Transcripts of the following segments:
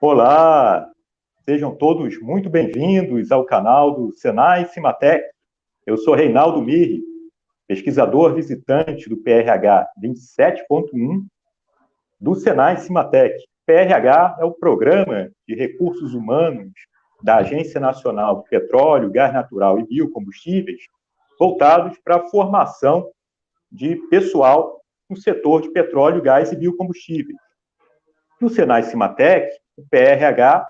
Olá, sejam todos muito bem-vindos ao canal do Senai Cimatec. Eu sou Reinaldo Mirri, pesquisador visitante do PRH 27.1 do Senai Cimatec. PRH é o Programa de Recursos Humanos da Agência Nacional de Petróleo, Gás Natural e Biocombustíveis, voltados para a formação de pessoal no setor de petróleo, gás e biocombustíveis. No Senai Cimatec, o PRH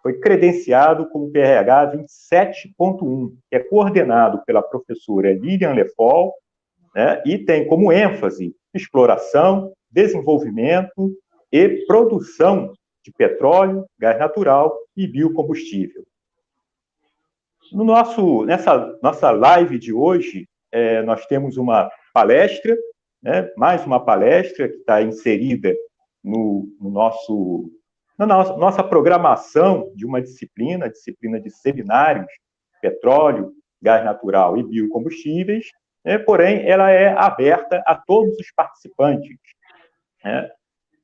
foi credenciado como PRH 27.1, que é coordenado pela professora Lilian Lefol, né, e tem como ênfase exploração, desenvolvimento e produção de petróleo, gás natural e biocombustível. Nessa nossa live de hoje, nós temos uma palestra, né, mais uma palestra que está inserida na nossa programação de uma disciplina de seminários, petróleo, gás natural e biocombustíveis, né, porém, ela é aberta a todos os participantes, né,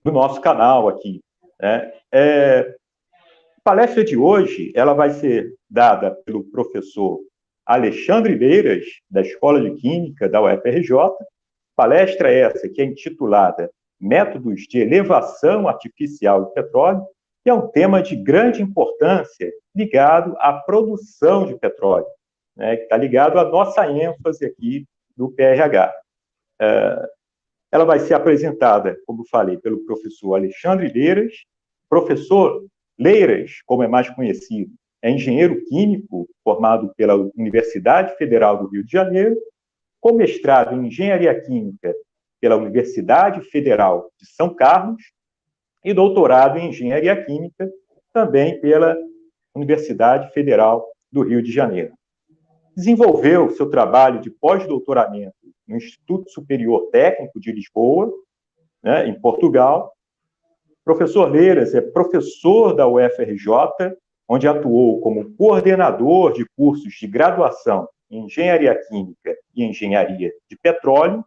do nosso canal aqui. Né. A palestra de hoje ela vai ser dada pelo professor Alexandre Beiras, da Escola de Química da UFRJ. Palestra essa que é intitulada Métodos de Elevação Artificial de Petróleo, que é um tema de grande importância ligado à produção de petróleo, né, que está ligado à nossa ênfase aqui do PRH. Ela vai ser apresentada, como falei, pelo professor Alexandre Beiras. Professor Leiras, como é mais conhecido, é engenheiro químico formado pela Universidade Federal do Rio de Janeiro, com mestrado em Engenharia Química pela Universidade Federal de São Carlos e doutorado em Engenharia Química também pela Universidade Federal do Rio de Janeiro. Desenvolveu seu trabalho de pós-doutoramento no Instituto Superior Técnico de Lisboa, né, em Portugal. Professor Leiras é professor da UFRJ, onde atuou como coordenador de cursos de graduação em Engenharia Química e Engenharia de Petróleo.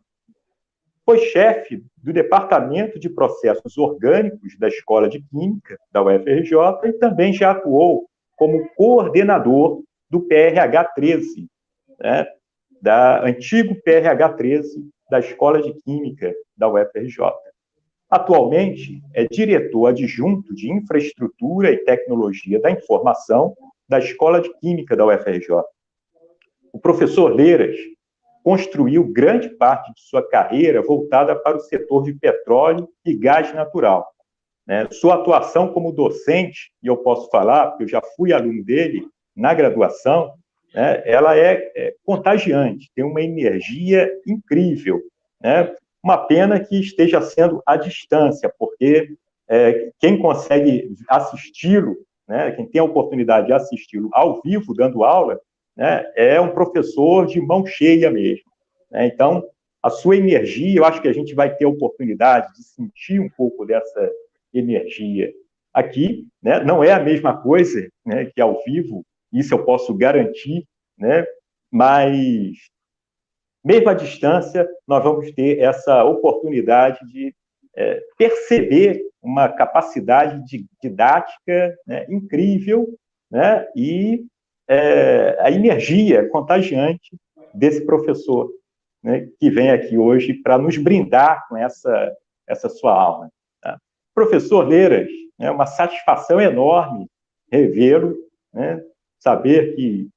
Foi chefe do Departamento de Processos Orgânicos da Escola de Química da UFRJ e também já atuou como coordenador do PRH 13, né, da antigo PRH 13 da Escola de Química da UFRJ. Atualmente, é diretor adjunto de Infraestrutura e Tecnologia da Informação da Escola de Química da UFRJ. O professor Leiras construiu grande parte de sua carreira voltada para o setor de petróleo e gás natural. Sua atuação como docente, e eu posso falar, porque eu já fui aluno dele na graduação, ela é contagiante, tem uma energia incrível, né? Uma pena que esteja sendo à distância, porque quem consegue assisti-lo, né, quem tem a oportunidade de assisti-lo ao vivo, dando aula, né, é um professor de mão cheia mesmo. Né? Então, a sua energia, eu acho que a gente vai ter a oportunidade de sentir um pouco dessa energia aqui. Né? Não é a mesma coisa, né, que ao vivo, isso eu posso garantir, né? Mas mesmo à distância, nós vamos ter essa oportunidade de perceber uma capacidade de didática, né, incrível, né, e a energia contagiante desse professor, né, que vem aqui hoje para nos brindar com essa sua aula. Tá? Professor Leiras, é uma satisfação enorme revê-lo, né, saber que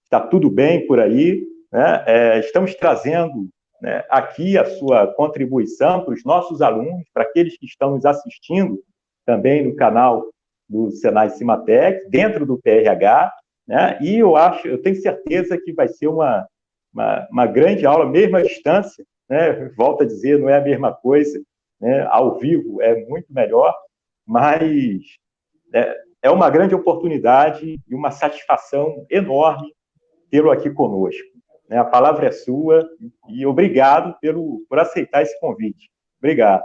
está tudo bem por aí. Né? Estamos trazendo, né, aqui a sua contribuição para os nossos alunos, para aqueles que estão nos assistindo também no canal do Senai Cimatec, dentro do PRH, né? E eu tenho certeza que vai ser uma grande aula, mesmo à distância, né? Volto a dizer, não é a mesma coisa, né? Ao vivo é muito melhor, mas é uma grande oportunidade e uma satisfação enorme tê-lo aqui conosco. A palavra é sua e obrigado por aceitar esse convite. Obrigado.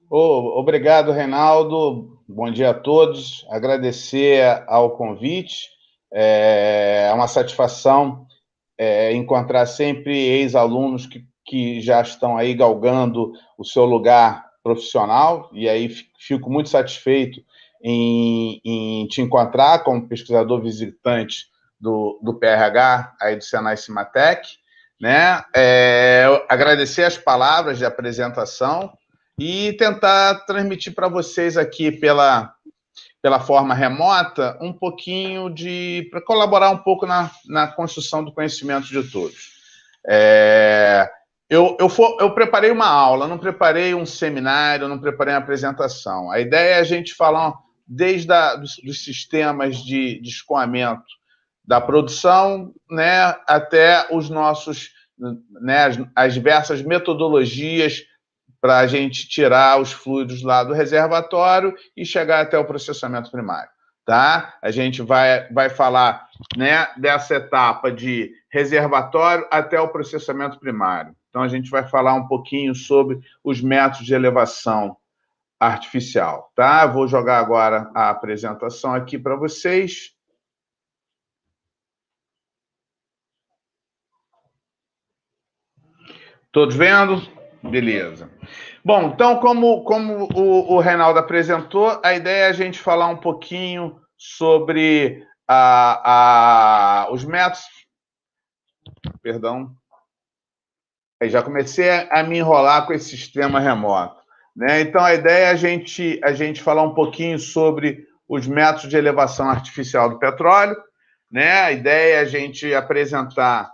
Obrigado, Reinaldo. Bom dia a todos. Agradecer ao convite. É uma satisfação encontrar sempre ex-alunos que já estão aí galgando o seu lugar profissional, e aí fico muito satisfeito em te encontrar como pesquisador visitante do PRH, aí do Senai Cimatec, né? Agradecer as palavras de apresentação e tentar transmitir para vocês aqui pela forma remota um pouquinho para colaborar um pouco na construção do conhecimento de todos. Eu preparei uma aula, não preparei um seminário, não preparei uma apresentação. A ideia é a gente falar desde dos sistemas de escoamento da produção, né, até os nossos, né, as diversas metodologias para a gente tirar os fluidos lá do reservatório e chegar até o processamento primário. Tá? A gente vai falar, né, dessa etapa de reservatório até o processamento primário. Então, a gente vai falar um pouquinho sobre os métodos de elevação artificial. Tá? Vou jogar agora a apresentação aqui para vocês. Todos vendo? Beleza. Bom, então, como o Reinaldo apresentou, a ideia é a gente falar um pouquinho sobre os métodos. Perdão. Aí já comecei a me enrolar com esse sistema remoto, né? Então, a ideia é a gente falar um pouquinho sobre os métodos de elevação artificial do petróleo, né? A ideia é a gente apresentar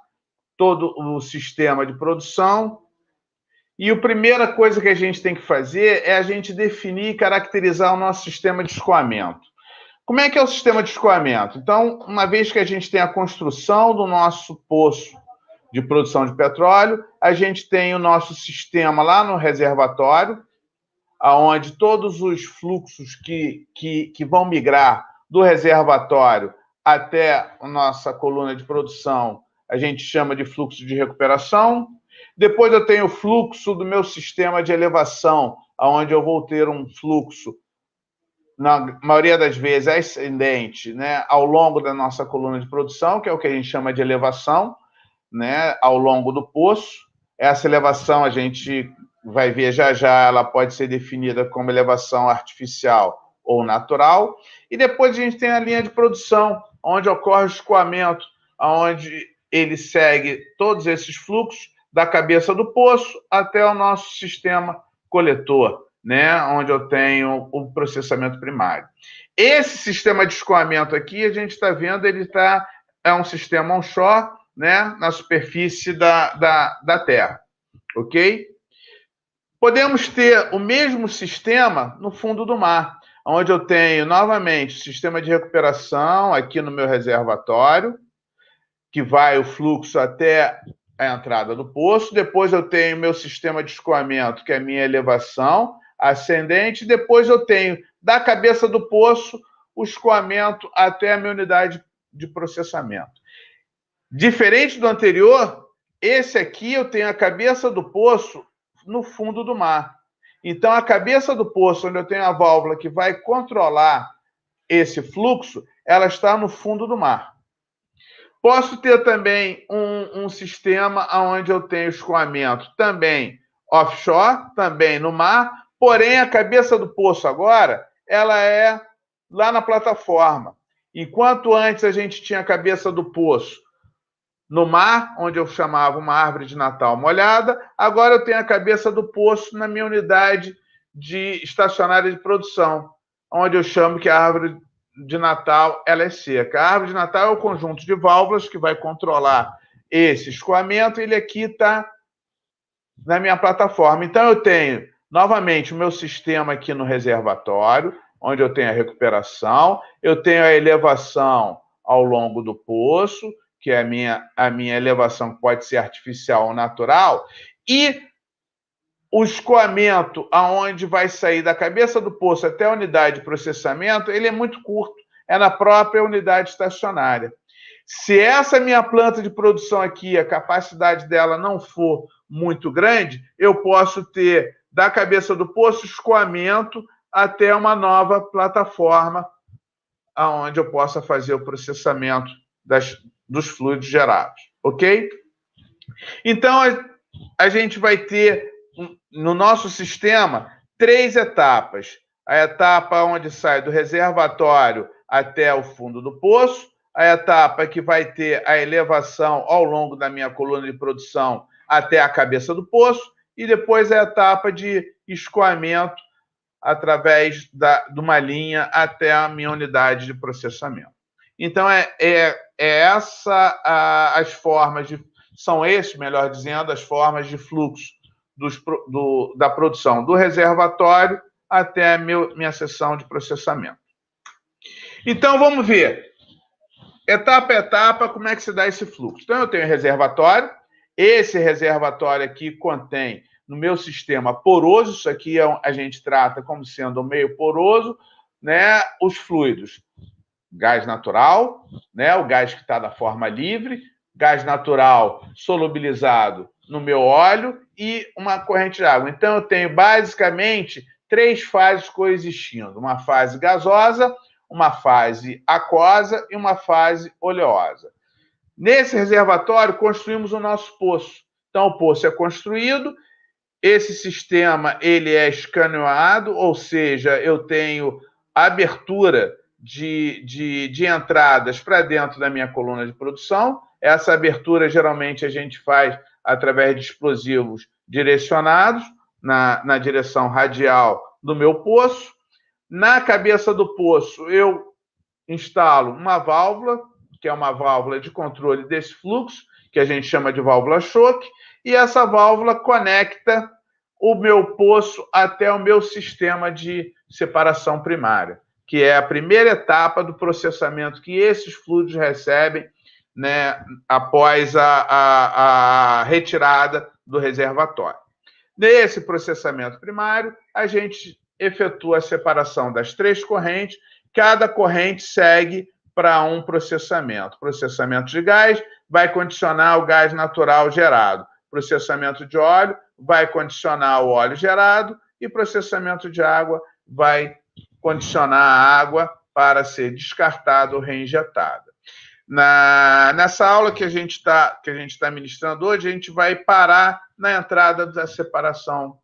todo o sistema de produção. E a primeira coisa que a gente tem que fazer é a gente definir e caracterizar o nosso sistema de escoamento. Como é que é o sistema de escoamento? Então, uma vez que a gente tem a construção do nosso poço de produção de petróleo, a gente tem o nosso sistema lá no reservatório, onde todos os fluxos que vão migrar do reservatório até a nossa coluna de produção, a gente chama de fluxo de recuperação. Depois eu tenho o fluxo do meu sistema de elevação, onde eu vou ter um fluxo, na maioria das vezes, ascendente, né, ao longo da nossa coluna de produção, que é o que a gente chama de elevação, né, ao longo do poço. Essa elevação, a gente vai ver já já, ela pode ser definida como elevação artificial ou natural. E depois a gente tem a linha de produção, onde ocorre o escoamento, onde ele segue todos esses fluxos, da cabeça do poço até o nosso sistema coletor, né, onde eu tenho o processamento primário. Esse sistema de escoamento aqui, a gente está vendo, é um sistema onshore, né, na superfície da Terra, ok? Podemos ter o mesmo sistema no fundo do mar, onde eu tenho, novamente, o sistema de recuperação aqui no meu reservatório, que vai o fluxo até a entrada do poço. Depois eu tenho meu sistema de escoamento, que é a minha elevação ascendente. Depois eu tenho, da cabeça do poço, o escoamento até a minha unidade de processamento. Diferente do anterior, esse aqui eu tenho a cabeça do poço no fundo do mar. Então, a cabeça do poço, onde eu tenho a válvula que vai controlar esse fluxo, ela está no fundo do mar. Posso ter também um sistema onde eu tenho escoamento também offshore, também no mar, porém a cabeça do poço agora, ela é lá na plataforma. Enquanto antes a gente tinha a cabeça do poço no mar, onde eu chamava uma árvore de Natal molhada, agora eu tenho a cabeça do poço na minha unidade de estacionária de produção, onde eu chamo que a árvore de Natal ela é seca. A árvore de Natal é o conjunto de válvulas que vai controlar esse escoamento, e ele aqui está na minha plataforma. Então, eu tenho, novamente, o meu sistema aqui no reservatório, onde eu tenho a recuperação, eu tenho a elevação ao longo do poço, que é a minha elevação, que pode ser artificial ou natural, e o escoamento, aonde vai sair da cabeça do poço até a unidade de processamento, ele é muito curto, é na própria unidade estacionária. Se essa minha planta de produção aqui, a capacidade dela não for muito grande, eu posso ter da cabeça do poço escoamento até uma nova plataforma, aonde eu possa fazer o processamento dos fluidos gerados, ok? Então, a gente vai ter, no nosso sistema, 3 etapas. A etapa onde sai do reservatório até o fundo do poço, a etapa que vai ter a elevação ao longo da minha coluna de produção até a cabeça do poço, e depois a etapa de escoamento através de uma linha até a minha unidade de processamento. Então, as formas são esses, melhor dizendo, as formas de fluxo da produção do reservatório até a minha seção de processamento. Então, vamos ver, etapa a etapa, como é que se dá esse fluxo. Então, eu tenho reservatório, esse reservatório aqui contém, no meu sistema poroso, isso aqui a gente trata como sendo um meio poroso, né, os fluidos, gás natural, né, o gás que está da forma livre, gás natural solubilizado no meu óleo e uma corrente de água. Então, eu tenho basicamente 3 fases coexistindo, uma fase gasosa, uma fase aquosa e uma fase oleosa. Nesse reservatório, construímos o nosso poço. Então, o poço é construído, esse sistema ele é escaneado, ou seja, eu tenho abertura de entradas para dentro da minha coluna de produção. Essa abertura, geralmente, a gente faz através de explosivos direcionados na direção radial do meu poço. Na cabeça do poço, eu instalo uma válvula, que é uma válvula de controle desse fluxo, que a gente chama de válvula choque, e essa válvula conecta o meu poço até o meu sistema de separação primária, que é a primeira etapa do processamento que esses fluidos recebem, né, após a retirada do reservatório. Nesse processamento primário, a gente efetua a separação das 3 correntes, cada corrente segue para um processamento. Processamento de gás vai condicionar o gás natural gerado. Processamento de óleo vai condicionar o óleo gerado e processamento de água vai condicionar a água para ser descartada ou reinjetada. Nessa aula que a gente está ministrando hoje, a gente vai parar na entrada da separação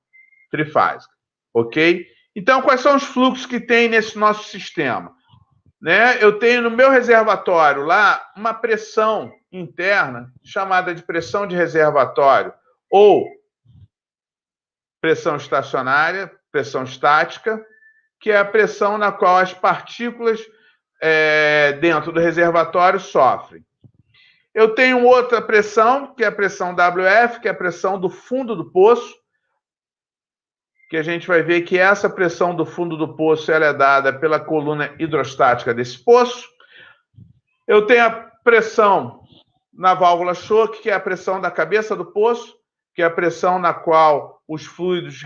trifásica, ok? Então, quais são os fluxos que tem nesse nosso sistema? Né? Eu tenho no meu reservatório lá uma pressão interna chamada de pressão de reservatório ou pressão estacionária, pressão estática, que é a pressão na qual as partículas dentro do reservatório sofrem. Eu tenho outra pressão, que é a pressão WF, que é a pressão do fundo do poço, que a gente vai ver que essa pressão do fundo do poço ela é dada pela coluna hidrostática desse poço. Eu tenho a pressão na válvula choque, que é a pressão da cabeça do poço, que é a pressão na qual os fluidos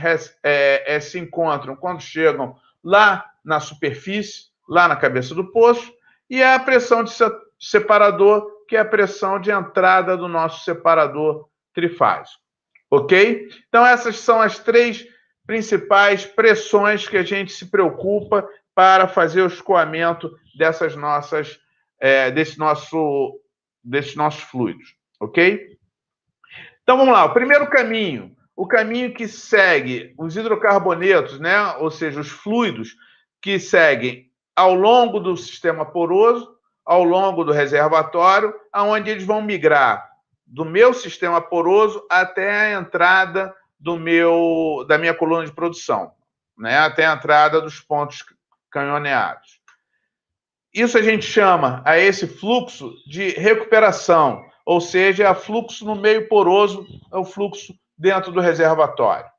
se encontram quando chegam lá na superfície, lá na cabeça do poço, e a pressão de separador, que é a pressão de entrada do nosso separador trifásico. Ok? Então, essas são as 3 principais pressões que a gente se preocupa para fazer o escoamento desses nossos fluidos, ok? Então, vamos lá. O primeiro caminho, o caminho que segue os hidrocarbonetos, né? Ou seja, os fluidos que seguem ao longo do sistema poroso, ao longo do reservatório, aonde eles vão migrar do meu sistema poroso até a entrada da minha coluna de produção, né? Até a entrada dos pontos canhoneados. Isso a gente chama a esse fluxo de recuperação, ou seja, é fluxo no meio poroso, é o fluxo dentro do reservatório.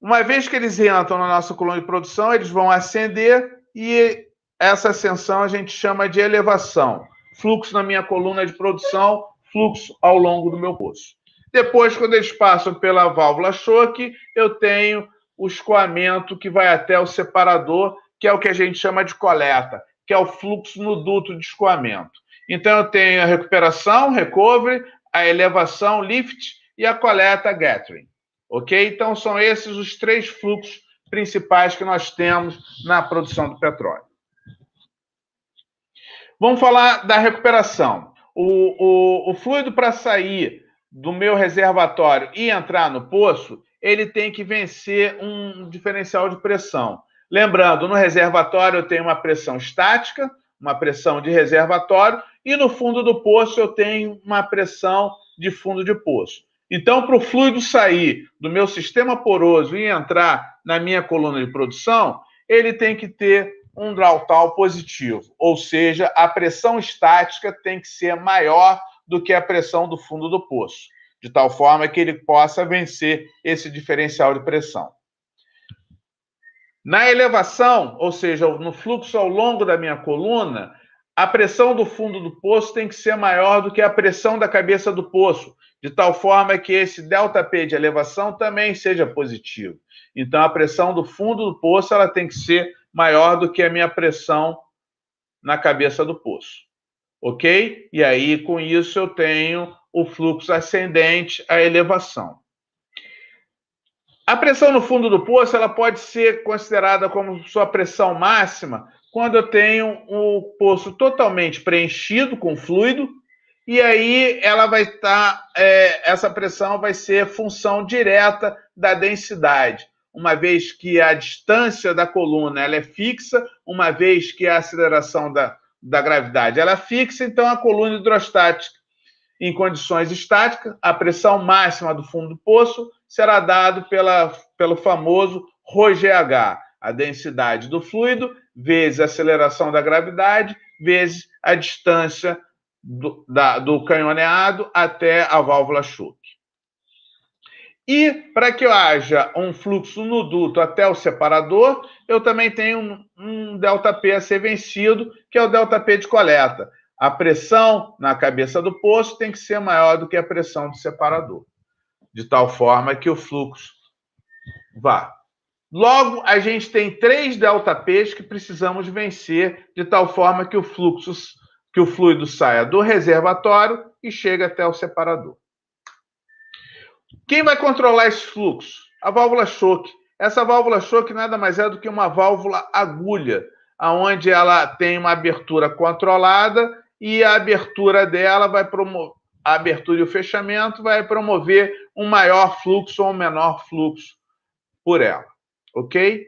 Uma vez que eles entram na nossa coluna de produção, eles vão ascender e essa ascensão a gente chama de elevação. Fluxo na minha coluna de produção, fluxo ao longo do meu poço. Depois, quando eles passam pela válvula choque, eu tenho o escoamento que vai até o separador, que é o que a gente chama de coleta, que é o fluxo no duto de escoamento. Então, eu tenho a recuperação, recovery, a elevação, lift, e a coleta, gathering. Ok? Então, são esses os 3 fluxos principais que nós temos na produção do petróleo. Vamos falar da recuperação. O fluido para sair do meu reservatório e entrar no poço, ele tem que vencer um diferencial de pressão. Lembrando, no reservatório eu tenho uma pressão estática, uma pressão de reservatório, e no fundo do poço eu tenho uma pressão de fundo de poço. Então, para o fluido sair do meu sistema poroso e entrar na minha coluna de produção, ele tem que ter um Drautal positivo, ou seja, a pressão estática tem que ser maior do que a pressão do fundo do poço, de tal forma que ele possa vencer esse diferencial de pressão. Na elevação, ou seja, no fluxo ao longo da minha coluna, a pressão do fundo do poço tem que ser maior do que a pressão da cabeça do poço, de tal forma que esse ΔP de elevação também seja positivo. Então, a pressão do fundo do poço ela tem que ser maior do que a minha pressão na cabeça do poço. Ok? E aí, com isso, eu tenho o fluxo ascendente, a elevação. A pressão no fundo do poço ela pode ser considerada como sua pressão máxima quando eu tenho o poço totalmente preenchido com fluido, e aí ela vai estar, essa pressão vai ser função direta da densidade, uma vez que a distância da coluna ela é fixa, uma vez que a aceleração da gravidade ela é fixa, então a coluna hidrostática, em condições estáticas, a pressão máxima do fundo do poço será dado pelo famoso ρGH, a densidade do fluido, vezes a aceleração da gravidade, vezes a distância do canhoneado até a válvula choque. E para que haja um fluxo no duto até o separador, eu também tenho um ΔP a ser vencido, que é o ΔP de coleta. A pressão na cabeça do poço tem que ser maior do que a pressão do separador, de tal forma que o fluxo vá. Logo, a gente tem 3 ΔPs que precisamos vencer, de tal forma que o fluido saia do reservatório e chegue até o separador. Quem vai controlar esse fluxo? A válvula choque. Essa válvula choque nada mais é do que uma válvula agulha, onde ela tem uma abertura controlada e a abertura dela vai promover, a abertura e o fechamento vai promover um maior fluxo ou um menor fluxo por ela, ok?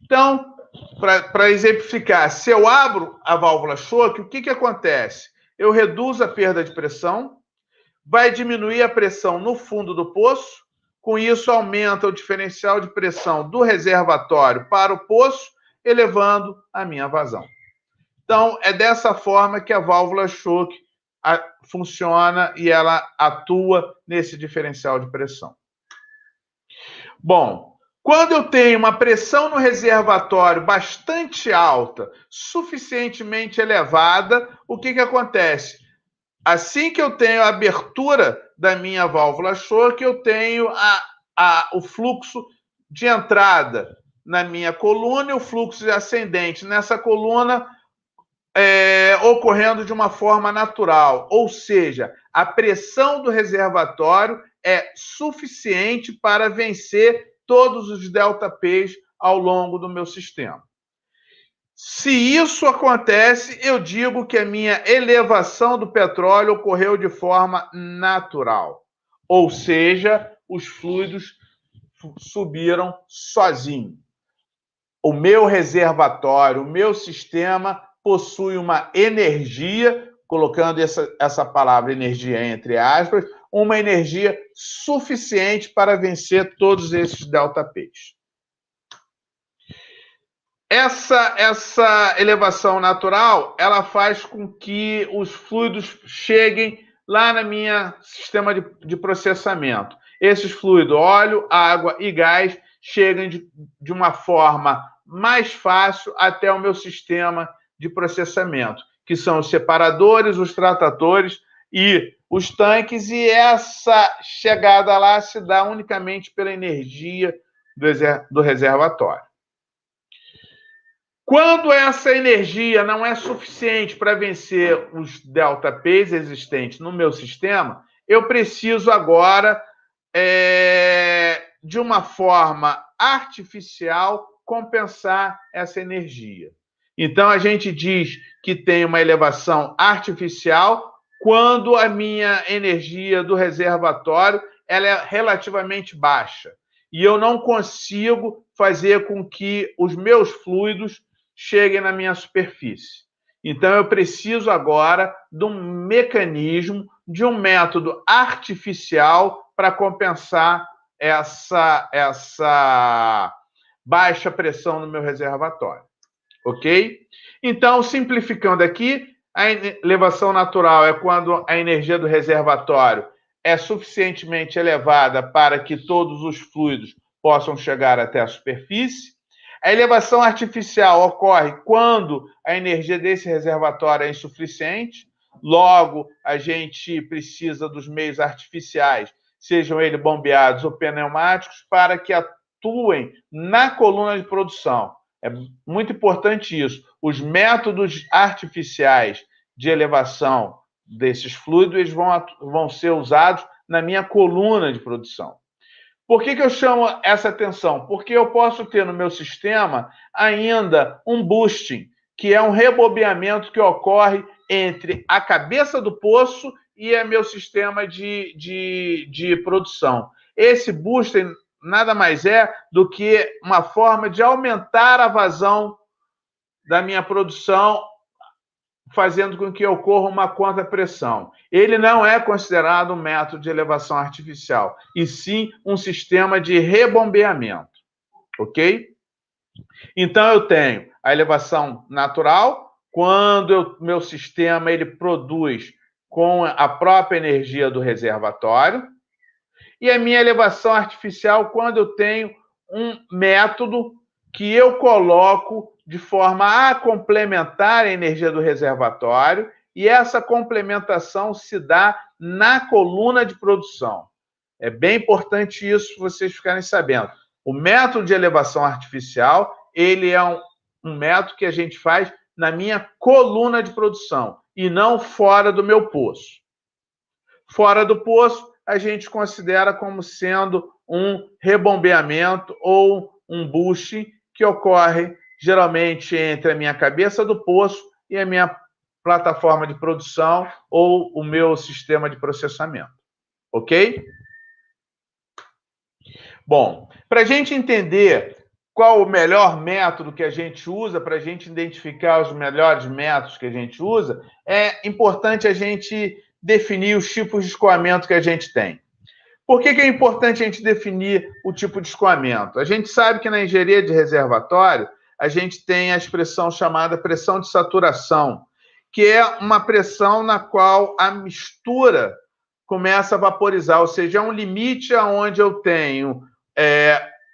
Então, para exemplificar, se eu abro a válvula choque, o que acontece? Eu reduzo a perda de pressão, vai diminuir a pressão no fundo do poço, com isso aumenta o diferencial de pressão do reservatório para o poço, elevando a minha vazão. Então, é dessa forma que a válvula choque funciona e ela atua nesse diferencial de pressão. Bom, quando eu tenho uma pressão no reservatório bastante alta, suficientemente elevada, o que acontece? Assim que eu tenho a abertura da minha válvula choque, eu tenho o fluxo de entrada na minha coluna e o fluxo de ascendente nessa coluna ocorrendo de uma forma natural. Ou seja, a pressão do reservatório é suficiente para vencer todos os ΔPs ao longo do meu sistema. Se isso acontece, eu digo que a minha elevação do petróleo ocorreu de forma natural. Ou seja, os fluidos subiram sozinhos. O meu reservatório, o meu sistema possui uma energia, colocando essa palavra energia entre aspas, uma energia suficiente para vencer todos esses ΔPs. Essa elevação natural, ela faz com que os fluidos cheguem lá no meu sistema de processamento. Esses fluidos, óleo, água e gás, chegam de uma forma mais fácil até o meu sistema de processamento, que são os separadores, os tratadores e os tanques, e essa chegada lá se dá unicamente pela energia do reservatório. Quando essa energia não é suficiente para vencer os ΔPs existentes no meu sistema, eu preciso agora, de uma forma artificial, compensar essa energia. Então, a gente diz que tem uma elevação artificial quando a minha energia do reservatório ela é relativamente baixa. e eu não consigo fazer com que os meus fluidos cheguem na minha superfície. Então, eu preciso agora de um mecanismo, de um método artificial para compensar essa baixa pressão no meu reservatório. Ok? Então, simplificando aqui, a elevação natural é quando a energia do reservatório é suficientemente elevada para que todos os fluidos possam chegar até a superfície. A elevação artificial ocorre quando a energia desse reservatório é insuficiente, logo a gente precisa dos meios artificiais, sejam eles bombeados ou pneumáticos, para que atuem na coluna de produção. É muito importante isso. Os métodos artificiais de elevação desses fluidos vão ser usados na minha coluna de produção. Por que eu chamo essa atenção? Porque eu posso ter no meu sistema ainda um boosting, que é um rebobeamento que ocorre entre a cabeça do poço e o meu sistema de produção. Esse boosting nada mais é do que uma forma de aumentar a vazão da minha produção, fazendo com que ocorra uma contrapressão. Ele não é considerado um método de elevação artificial, e sim um sistema de rebombeamento, ok? Então, eu tenho a elevação natural, quando meu sistema ele produz com a própria energia do reservatório, e a minha elevação artificial quando eu tenho um método que eu coloco de forma a complementar a energia do reservatório, e essa complementação se dá na coluna de produção. É bem importante isso vocês ficarem sabendo. O método de elevação artificial, ele é um método que a gente faz na minha coluna de produção e não fora do meu poço. Fora do poço, a gente considera como sendo um rebombeamento ou um boost que ocorre geralmente entre a minha cabeça do poço e a minha plataforma de produção ou o meu sistema de processamento. Ok? Bom, para a gente entender qual o melhor método que a gente usa, para a gente identificar os melhores métodos que a gente usa, é importante a gente definir os tipos de escoamento que a gente tem. Por que é importante a gente definir o tipo de escoamento? A gente sabe que na engenharia de reservatório, a gente tem a expressão chamada pressão de saturação, que é uma pressão na qual a mistura começa a vaporizar, ou seja, é um limite onde eu tenho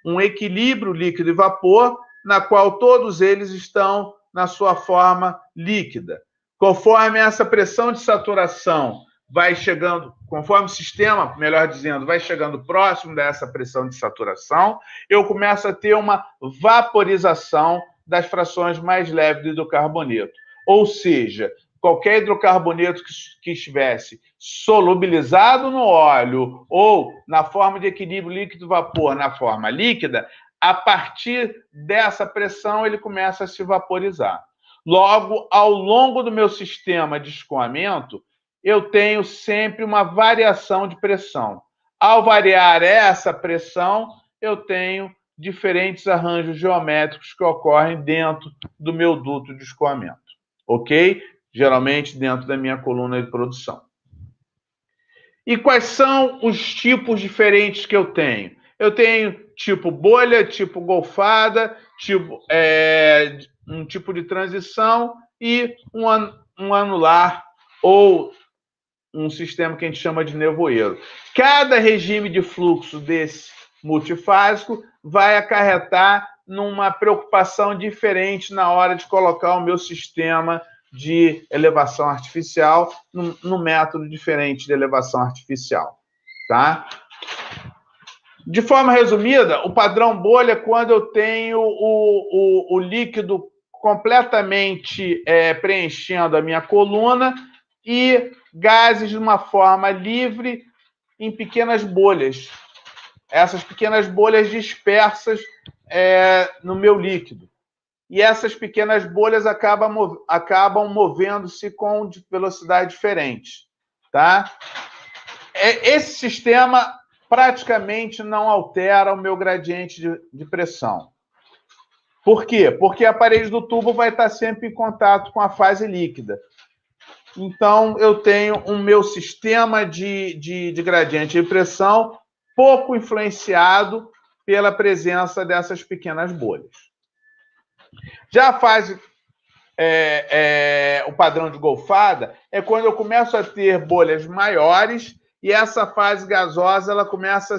um equilíbrio líquido e vapor, na qual todos eles estão na sua forma líquida. Conforme essa pressão de saturação vai chegando, conforme o sistema, melhor dizendo, vai chegando próximo dessa pressão de saturação, eu começo a ter uma vaporização das frações mais leves do hidrocarboneto. Ou seja, qualquer hidrocarboneto que estivesse solubilizado no óleo ou na forma de equilíbrio líquido-vapor na forma líquida, a partir dessa pressão ele começa a se vaporizar. Logo, ao longo do meu sistema de escoamento, eu tenho sempre uma variação de pressão. Ao variar essa pressão, eu tenho diferentes arranjos geométricos que ocorrem dentro do meu duto de escoamento. Ok? Geralmente dentro da minha coluna de produção. E quais são os tipos diferentes que eu tenho? Eu tenho tipo bolha, tipo golfada, um tipo de transição e um anular ou um sistema que a gente chama de nevoeiro. Cada regime de fluxo desse multifásico vai acarretar numa preocupação diferente na hora de colocar o meu sistema de elevação artificial num método diferente de elevação artificial, tá? De forma resumida, o padrão bolha é quando eu tenho o líquido completamente preenchendo a minha coluna e gases de uma forma livre em pequenas bolhas. Essas pequenas bolhas dispersas no meu líquido. E essas pequenas bolhas acabam movendo-se com velocidade diferente. Tá? Esse sistema praticamente não altera o meu gradiente de pressão. Por quê? Porque a parede do tubo vai estar sempre em contato com a fase líquida. Então, eu tenho o meu sistema de gradiente de pressão pouco influenciado pela presença dessas pequenas bolhas. Já a fase, o padrão de golfada, é quando eu começo a ter bolhas maiores e essa fase gasosa ela começa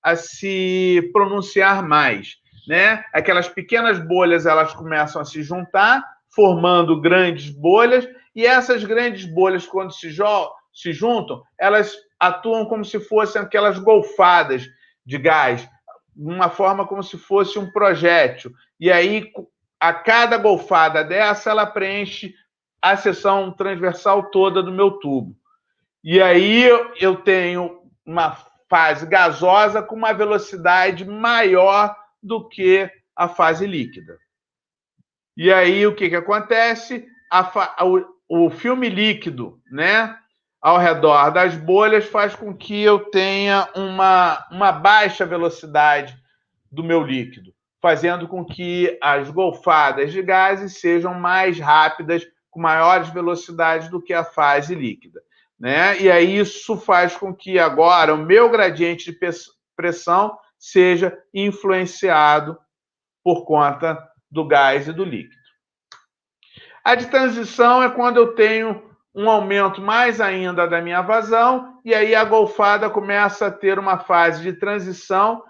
a se pronunciar mais, né? Aquelas pequenas bolhas elas começam a se juntar, formando grandes bolhas, e essas grandes bolhas, quando se juntam, elas atuam como se fossem aquelas golfadas de gás, de uma forma como se fosse um projétil. E aí, a cada golfada dessa, ela preenche a seção transversal toda do meu tubo. E aí eu tenho uma fase gasosa com uma velocidade maior do que a fase líquida. E aí o que acontece? O filme líquido, né, ao redor das bolhas faz com que eu tenha uma baixa velocidade do meu líquido, fazendo com que as golfadas de gases sejam mais rápidas, com maiores velocidades do que a fase líquida, né? E aí isso faz com que agora o meu gradiente de pressão seja influenciado por conta do gás e do líquido. A de transição é quando eu tenho um aumento mais ainda da minha vazão, e aí a golfada começa a ter uma fase de transição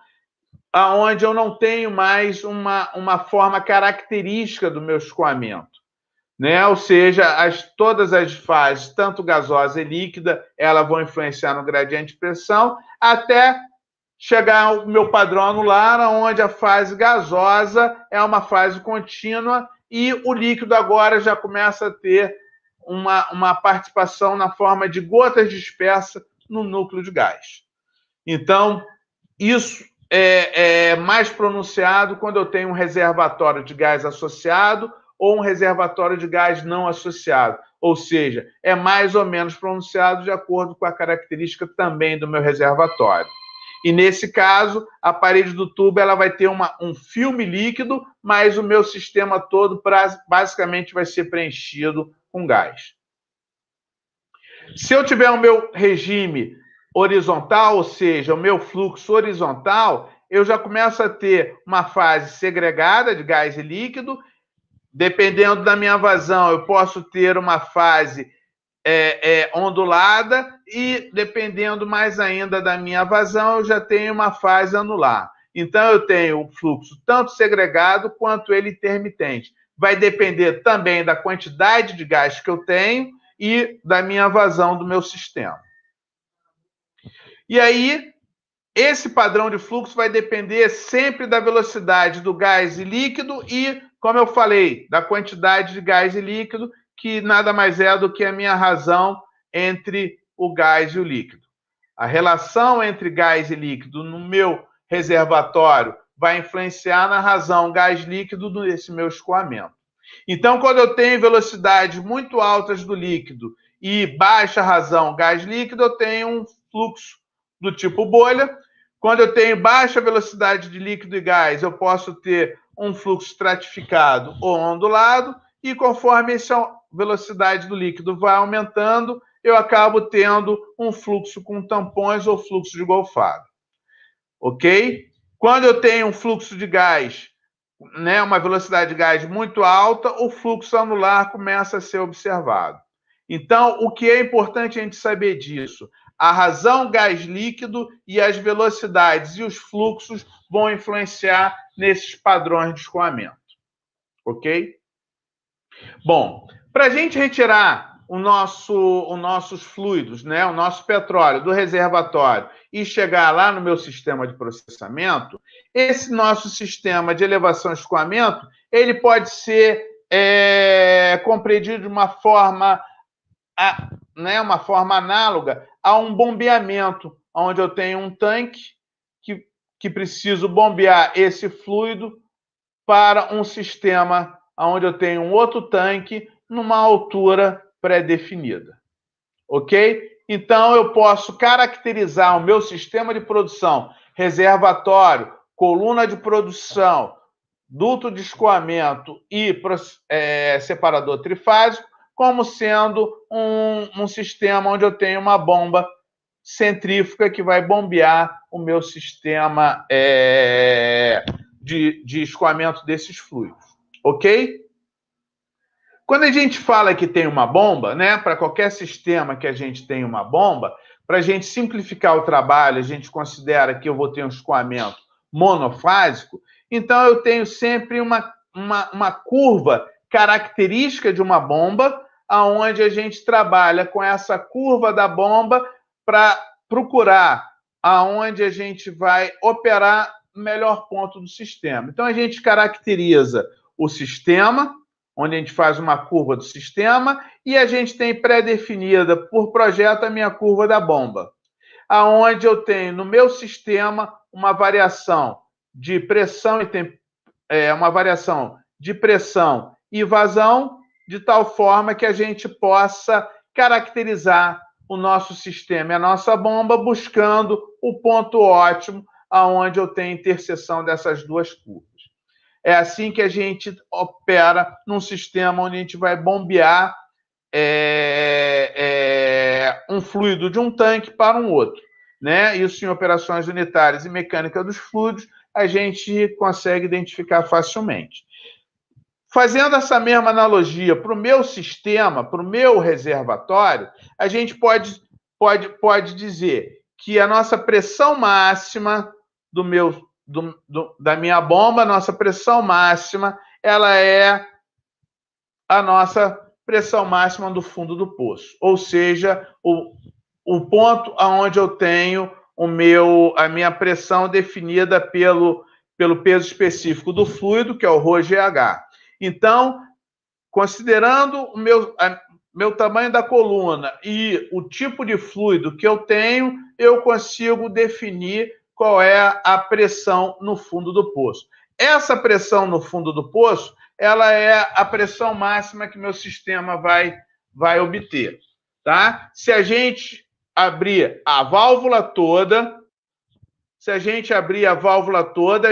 aonde eu não tenho mais uma forma característica do meu escoamento, né? Ou seja, todas as fases, tanto gasosa e líquida, elas vão influenciar no gradiente de pressão, até chegar ao meu padrão anular, onde a fase gasosa é uma fase contínua e o líquido agora já começa a ter uma participação na forma de gotas dispersas no núcleo de gás. Então, isso é mais pronunciado quando eu tenho um reservatório de gás associado ou um reservatório de gás não associado. Ou seja, é mais ou menos pronunciado de acordo com a característica também do meu reservatório. E nesse caso, a parede do tubo ela vai ter um filme líquido, mas o meu sistema todo basicamente vai ser preenchido com gás. Se eu tiver o meu regime horizontal, ou seja, o meu fluxo horizontal, eu já começo a ter uma fase segregada de gás e líquido. Dependendo da minha vazão, eu posso ter uma fase ondulada e, dependendo mais ainda da minha vazão, eu já tenho uma fase anular. Então, eu tenho o fluxo tanto segregado quanto ele intermitente. Vai depender também da quantidade de gás que eu tenho e da minha vazão do meu sistema. E aí, esse padrão de fluxo vai depender sempre da velocidade do gás e líquido e, como eu falei, da quantidade de gás e líquido, que nada mais é do que a minha razão entre o gás e o líquido. A relação entre gás e líquido no meu reservatório vai influenciar na razão gás-líquido desse meu escoamento. Então, quando eu tenho velocidades muito altas do líquido e baixa razão gás-líquido, eu tenho um fluxo do tipo bolha. Quando eu tenho baixa velocidade de líquido e gás, eu posso ter um fluxo estratificado ou ondulado, e conforme essa velocidade do líquido vai aumentando, eu acabo tendo um fluxo com tampões ou fluxo de golfada. Ok? Quando eu tenho um fluxo de gás, né, uma velocidade de gás muito alta, o fluxo anular começa a ser observado. Então, o que é importante a gente saber disso? A razão gás líquido e as velocidades e os fluxos vão influenciar nesses padrões de escoamento. Ok? Bom, para a gente retirar os nossos fluidos, né, o nosso petróleo do reservatório e chegar lá no meu sistema de processamento, esse nosso sistema de elevação e escoamento, ele pode ser compreendido de uma forma análoga a um bombeamento, onde eu tenho um tanque que preciso bombear esse fluido para um sistema onde eu tenho um outro tanque numa altura pré-definida. Ok? Então, eu posso caracterizar o meu sistema de produção, reservatório, coluna de produção, duto de escoamento e separador trifásico, como sendo um sistema onde eu tenho uma bomba centrífuga que vai bombear o meu sistema de escoamento desses fluidos. Ok? Quando a gente fala que tem uma bomba, né, para qualquer sistema que a gente tem uma bomba, para a gente simplificar o trabalho, a gente considera que eu vou ter um escoamento monofásico, então eu tenho sempre uma curva característica de uma bomba, aonde a gente trabalha com essa curva da bomba para procurar aonde a gente vai operar o melhor ponto do sistema. Então a gente caracteriza o sistema, onde a gente faz uma curva do sistema, e a gente tem pré-definida por projeto a minha curva da bomba, aonde eu tenho no meu sistema uma variação de pressão e vazão, de tal forma que a gente possa caracterizar o nosso sistema e a nossa bomba buscando o ponto ótimo aonde eu tenho interseção dessas duas curvas. É assim que a gente opera num sistema onde a gente vai bombear um fluido de um tanque para um outro, né? Isso em operações unitárias e mecânica dos fluidos, a gente consegue identificar facilmente. Fazendo essa mesma analogia para o meu sistema, para o meu reservatório, a gente pode dizer que a nossa pressão máxima da minha bomba, nossa pressão máxima, ela é a nossa pressão máxima do fundo do poço, ou seja, o ponto aonde eu tenho a minha pressão definida pelo peso específico do fluido, que é o ρGH. Então, considerando o meu tamanho da coluna e o tipo de fluido que eu tenho, eu consigo definir qual é a pressão no fundo do poço. Essa pressão no fundo do poço, ela é a pressão máxima que meu sistema vai obter, tá? Se a gente abrir a válvula toda, a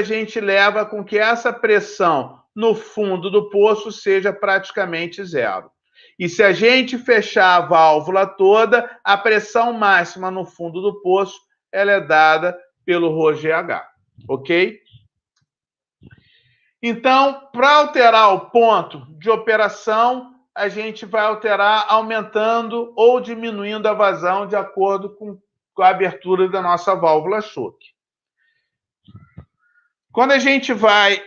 gente leva com que essa pressão no fundo do poço seja praticamente zero. E se a gente fechar a válvula toda, a pressão máxima no fundo do poço ela é dada pelo ρGH, ok? Então, para alterar o ponto de operação, a gente vai alterar aumentando ou diminuindo a vazão de acordo com a abertura da nossa válvula choque. Quando a gente vai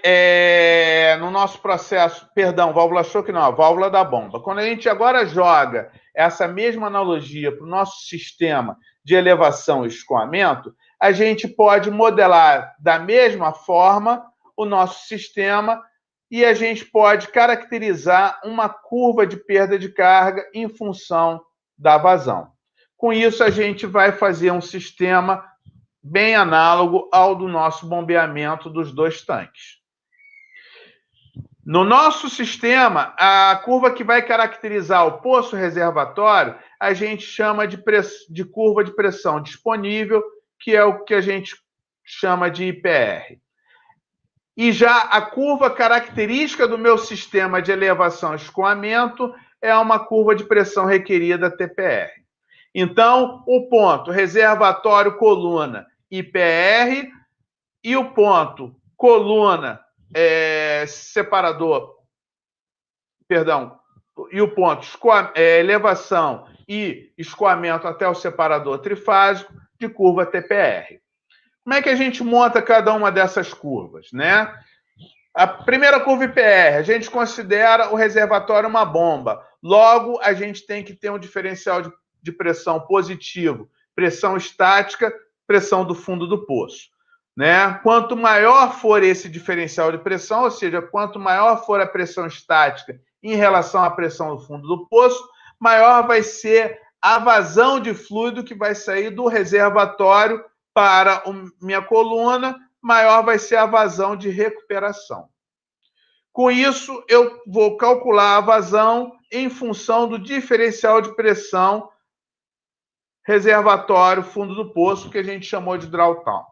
no nosso processo, válvula choque não, a válvula da bomba. Quando a gente agora joga essa mesma analogia para o nosso sistema de elevação e escoamento, a gente pode modelar da mesma forma o nosso sistema e a gente pode caracterizar uma curva de perda de carga em função da vazão. Com isso, a gente vai fazer um sistema bem análogo ao do nosso bombeamento dos dois tanques. No nosso sistema, a curva que vai caracterizar o poço reservatório, a gente chama de curva de pressão disponível, que é o que a gente chama de IPR. E já a curva característica do meu sistema de elevação e escoamento é uma curva de pressão requerida TPR. Então, o ponto reservatório coluna IPR e o ponto coluna e o ponto elevação e escoamento até o separador trifásico de curva TPR. Como é que a gente monta cada uma dessas curvas, né? A primeira curva IPR, a gente considera o reservatório uma bomba. Logo, a gente tem que ter um diferencial de pressão positivo, pressão estática, pressão do fundo do poço, né? Quanto maior for esse diferencial de pressão, ou seja, quanto maior for a pressão estática em relação à pressão do fundo do poço, maior vai ser a vazão de fluido que vai sair do reservatório para a minha coluna, maior vai ser a vazão de recuperação. Com isso, eu vou calcular a vazão em função do diferencial de pressão reservatório, fundo do poço, que a gente chamou de drawdown.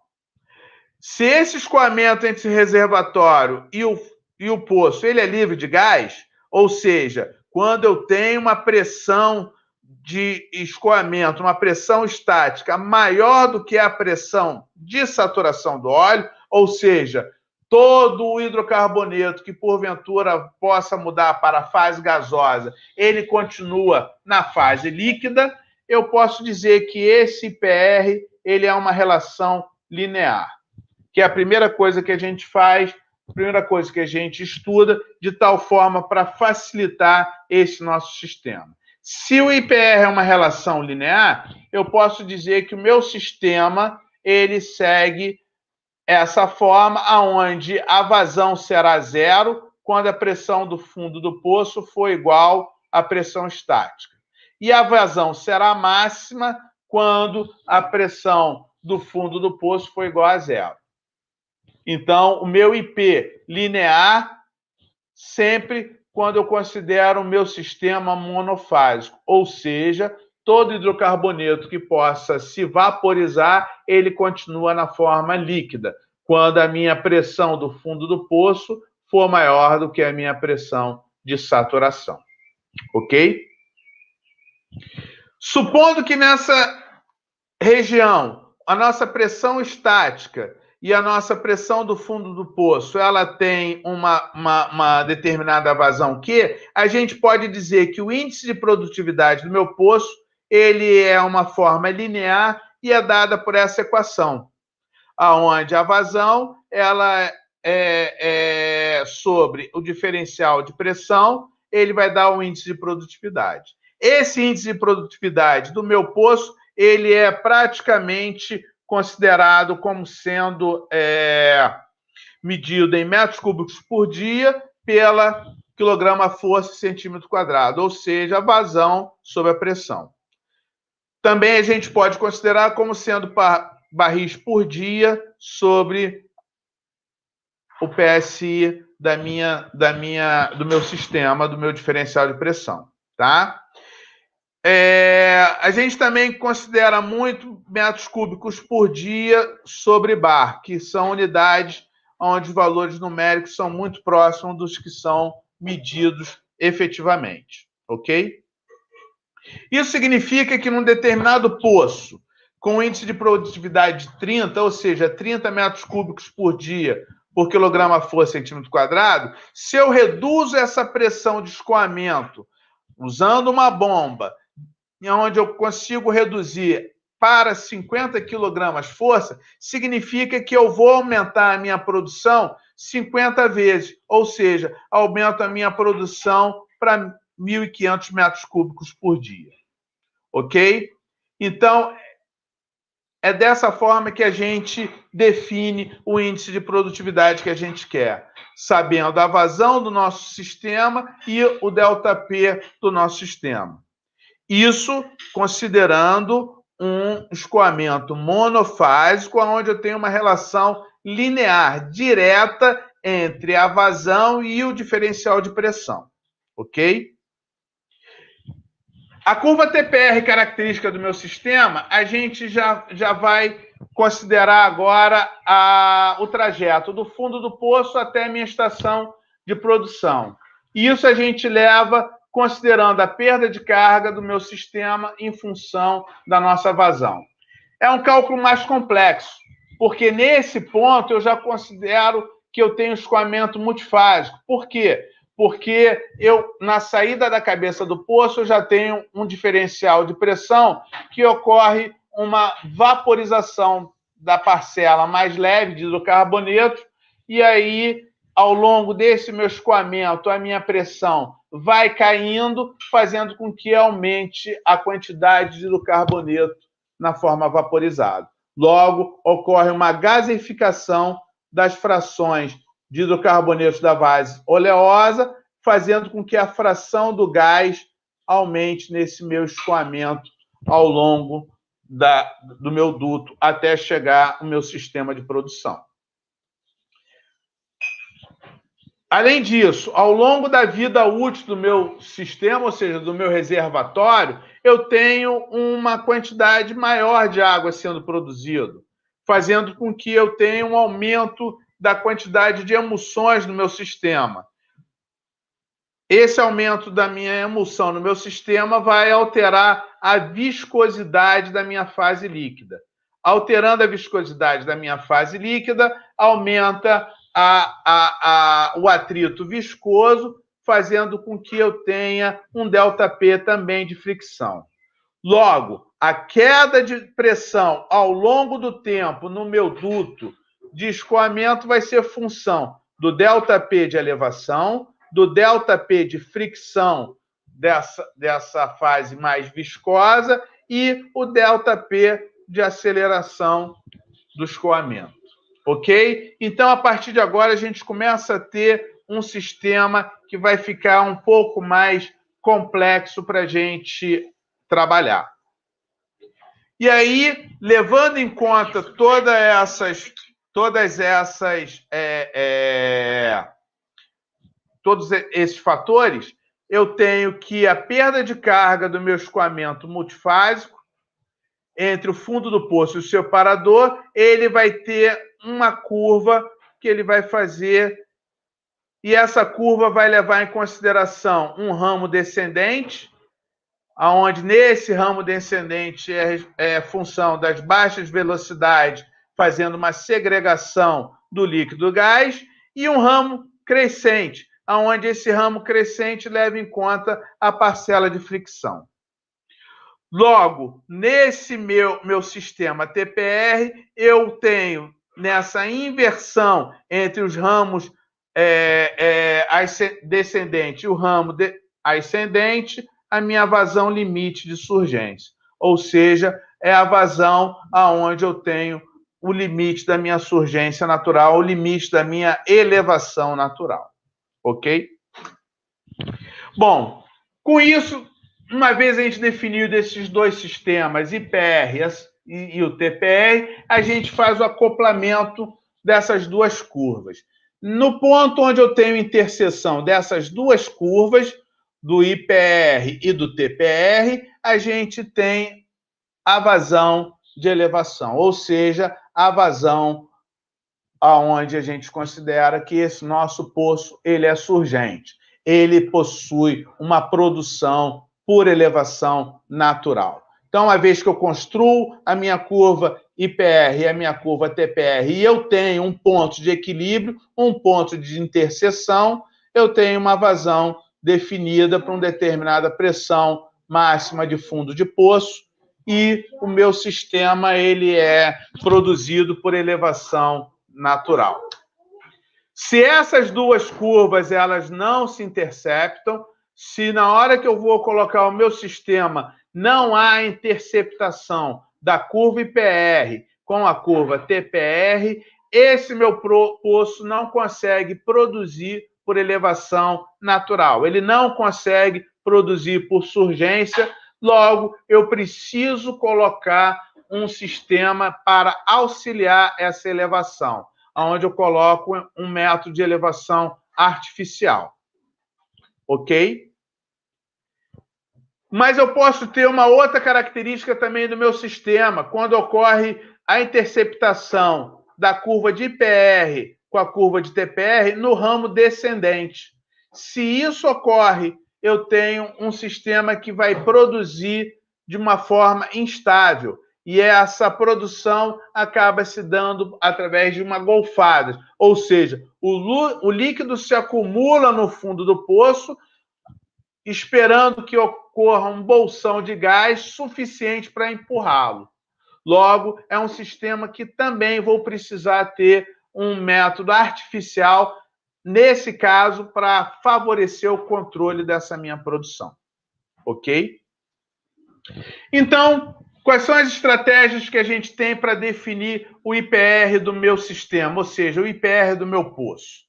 Se esse escoamento entre esse reservatório e o poço ele é livre de gás, ou seja, quando eu tenho uma pressão de escoamento, uma pressão estática maior do que a pressão de saturação do óleo, ou seja, todo o hidrocarboneto que porventura possa mudar para a fase gasosa, ele continua na fase líquida, eu posso dizer que esse IPR ele é uma relação linear, que é a primeira coisa que a gente faz, a primeira coisa que a gente estuda, de tal forma para facilitar esse nosso sistema. Se o IPR é uma relação linear, eu posso dizer que o meu sistema ele segue essa forma, aonde a vazão será zero quando a pressão do fundo do poço for igual à pressão estática. E a vazão será máxima quando a pressão do fundo do poço for igual a zero. Então, o meu IP linear sempre quando eu considero o meu sistema monofásico, ou seja, todo hidrocarboneto que possa se vaporizar, ele continua na forma líquida, quando a minha pressão do fundo do poço for maior do que a minha pressão de saturação. Ok? Supondo que nessa região a nossa pressão estática e a nossa pressão do fundo do poço, ela tem uma determinada vazão Q, a gente pode dizer que o índice de produtividade do meu poço, ele é uma forma linear e é dada por essa equação, aonde a vazão, ela é sobre o diferencial de pressão, ele vai dar o índice de produtividade. Esse índice de produtividade do meu poço, ele é praticamente considerado como sendo medido em metros cúbicos por dia pela quilograma-força centímetro quadrado, ou seja, a vazão sob a pressão. Também a gente pode considerar como sendo barris por dia sobre o PSI do meu sistema, do meu diferencial de pressão, tá? A gente também considera muito metros cúbicos por dia sobre bar, que são unidades onde os valores numéricos são muito próximos dos que são medidos efetivamente, ok? Isso significa que num determinado poço, com índice de produtividade de 30, ou seja, 30 metros cúbicos por dia por quilograma-força centímetro quadrado, se eu reduzo essa pressão de escoamento usando uma bomba, onde eu consigo reduzir para 50 quilogramas-força, significa que eu vou aumentar a minha produção 50 vezes, ou seja, aumento a minha produção para 1.500 metros cúbicos por dia. Ok? Então, é dessa forma que a gente define o índice de produtividade que a gente quer, sabendo a vazão do nosso sistema e o ΔP do nosso sistema. Isso considerando um escoamento monofásico, onde eu tenho uma relação linear, direta, entre a vazão e o diferencial de pressão. Ok? A curva TPR característica do meu sistema, a gente já vai considerar agora o trajeto do fundo do poço até a minha estação de produção. Isso a gente leva considerando a perda de carga do meu sistema em função da nossa vazão. É um cálculo mais complexo, porque nesse ponto eu já considero que eu tenho escoamento multifásico. Por quê? Porque eu, na saída da cabeça do poço, eu já tenho um diferencial de pressão que ocorre uma vaporização da parcela mais leve de hidrocarboneto, e aí, ao longo desse meu escoamento, a minha pressão vai caindo, fazendo com que aumente a quantidade de hidrocarboneto na forma vaporizada. Logo, ocorre uma gasificação das frações de hidrocarbonetos da base oleosa, fazendo com que a fração do gás aumente nesse meu escoamento ao longo do meu duto até chegar ao meu sistema de produção. Além disso, ao longo da vida útil do meu sistema, ou seja, do meu reservatório, eu tenho uma quantidade maior de água sendo produzido, fazendo com que eu tenha um aumento da quantidade de emulsões no meu sistema. Esse aumento da minha emulsão no meu sistema vai alterar a viscosidade da minha fase líquida. Alterando a viscosidade da minha fase líquida, aumenta o atrito viscoso, fazendo com que eu tenha um ΔP também de fricção. Logo, a queda de pressão ao longo do tempo no meu duto de escoamento vai ser função do ΔP de elevação, do ΔP de fricção dessa fase mais viscosa e o ΔP de aceleração do escoamento. Ok? Então, a partir de agora, a gente começa a ter um sistema que vai ficar um pouco mais complexo para a gente trabalhar. E aí, levando em conta todos esses fatores, eu tenho que a perda de carga do meu escoamento multifásico entre o fundo do poço e o separador, ele vai ter uma curva que ele vai fazer, e essa curva vai levar em consideração um ramo descendente, onde nesse ramo descendente é função das baixas velocidades, fazendo uma segregação do líquido gás, e um ramo crescente, onde esse ramo crescente leva em conta a parcela de fricção. Logo, nesse meu sistema TPR, eu tenho nessa inversão entre os ramos descendente e o ramo ascendente, a minha vazão limite de surgência. Ou seja, é a vazão aonde eu tenho o limite da minha surgência natural, o limite da minha elevação natural. Ok? Bom, com isso, uma vez a gente definiu desses dois sistemas, IPR e o TPR, a gente faz o acoplamento dessas duas curvas. No ponto onde eu tenho interseção dessas duas curvas, do IPR e do TPR, a gente tem a vazão de elevação, ou seja, a vazão aonde a gente considera que esse nosso poço ele é surgente. Ele possui uma produção por elevação natural. Então, uma vez que eu construo a minha curva IPR e a minha curva TPR e eu tenho um ponto de equilíbrio, um ponto de interseção, eu tenho uma vazão definida para uma determinada pressão máxima de fundo de poço e o meu sistema ele é produzido por elevação natural. Se essas duas curvas elas não se interceptam, se na hora que eu vou colocar o meu sistema não há interceptação da curva IPR com a curva TPR, esse meu poço não consegue produzir por elevação natural. Ele não consegue produzir por surgência, logo eu preciso colocar um sistema para auxiliar essa elevação, onde eu coloco um método de elevação artificial. Ok? Mas eu posso ter uma outra característica também do meu sistema, quando ocorre a interceptação da curva de IPR com a curva de TPR no ramo descendente. Se isso ocorre, eu tenho um sistema que vai produzir de uma forma instável, e essa produção acaba se dando através de uma golfada, ou seja, o líquido se acumula no fundo do poço, esperando que ocorra um bolsão de gás suficiente para empurrá-lo. Logo, é um sistema que também vou precisar ter um método artificial, nesse caso, para favorecer o controle dessa minha produção. Ok? Então, quais são as estratégias que a gente tem para definir o IPR do meu sistema, ou seja, o IPR do meu poço?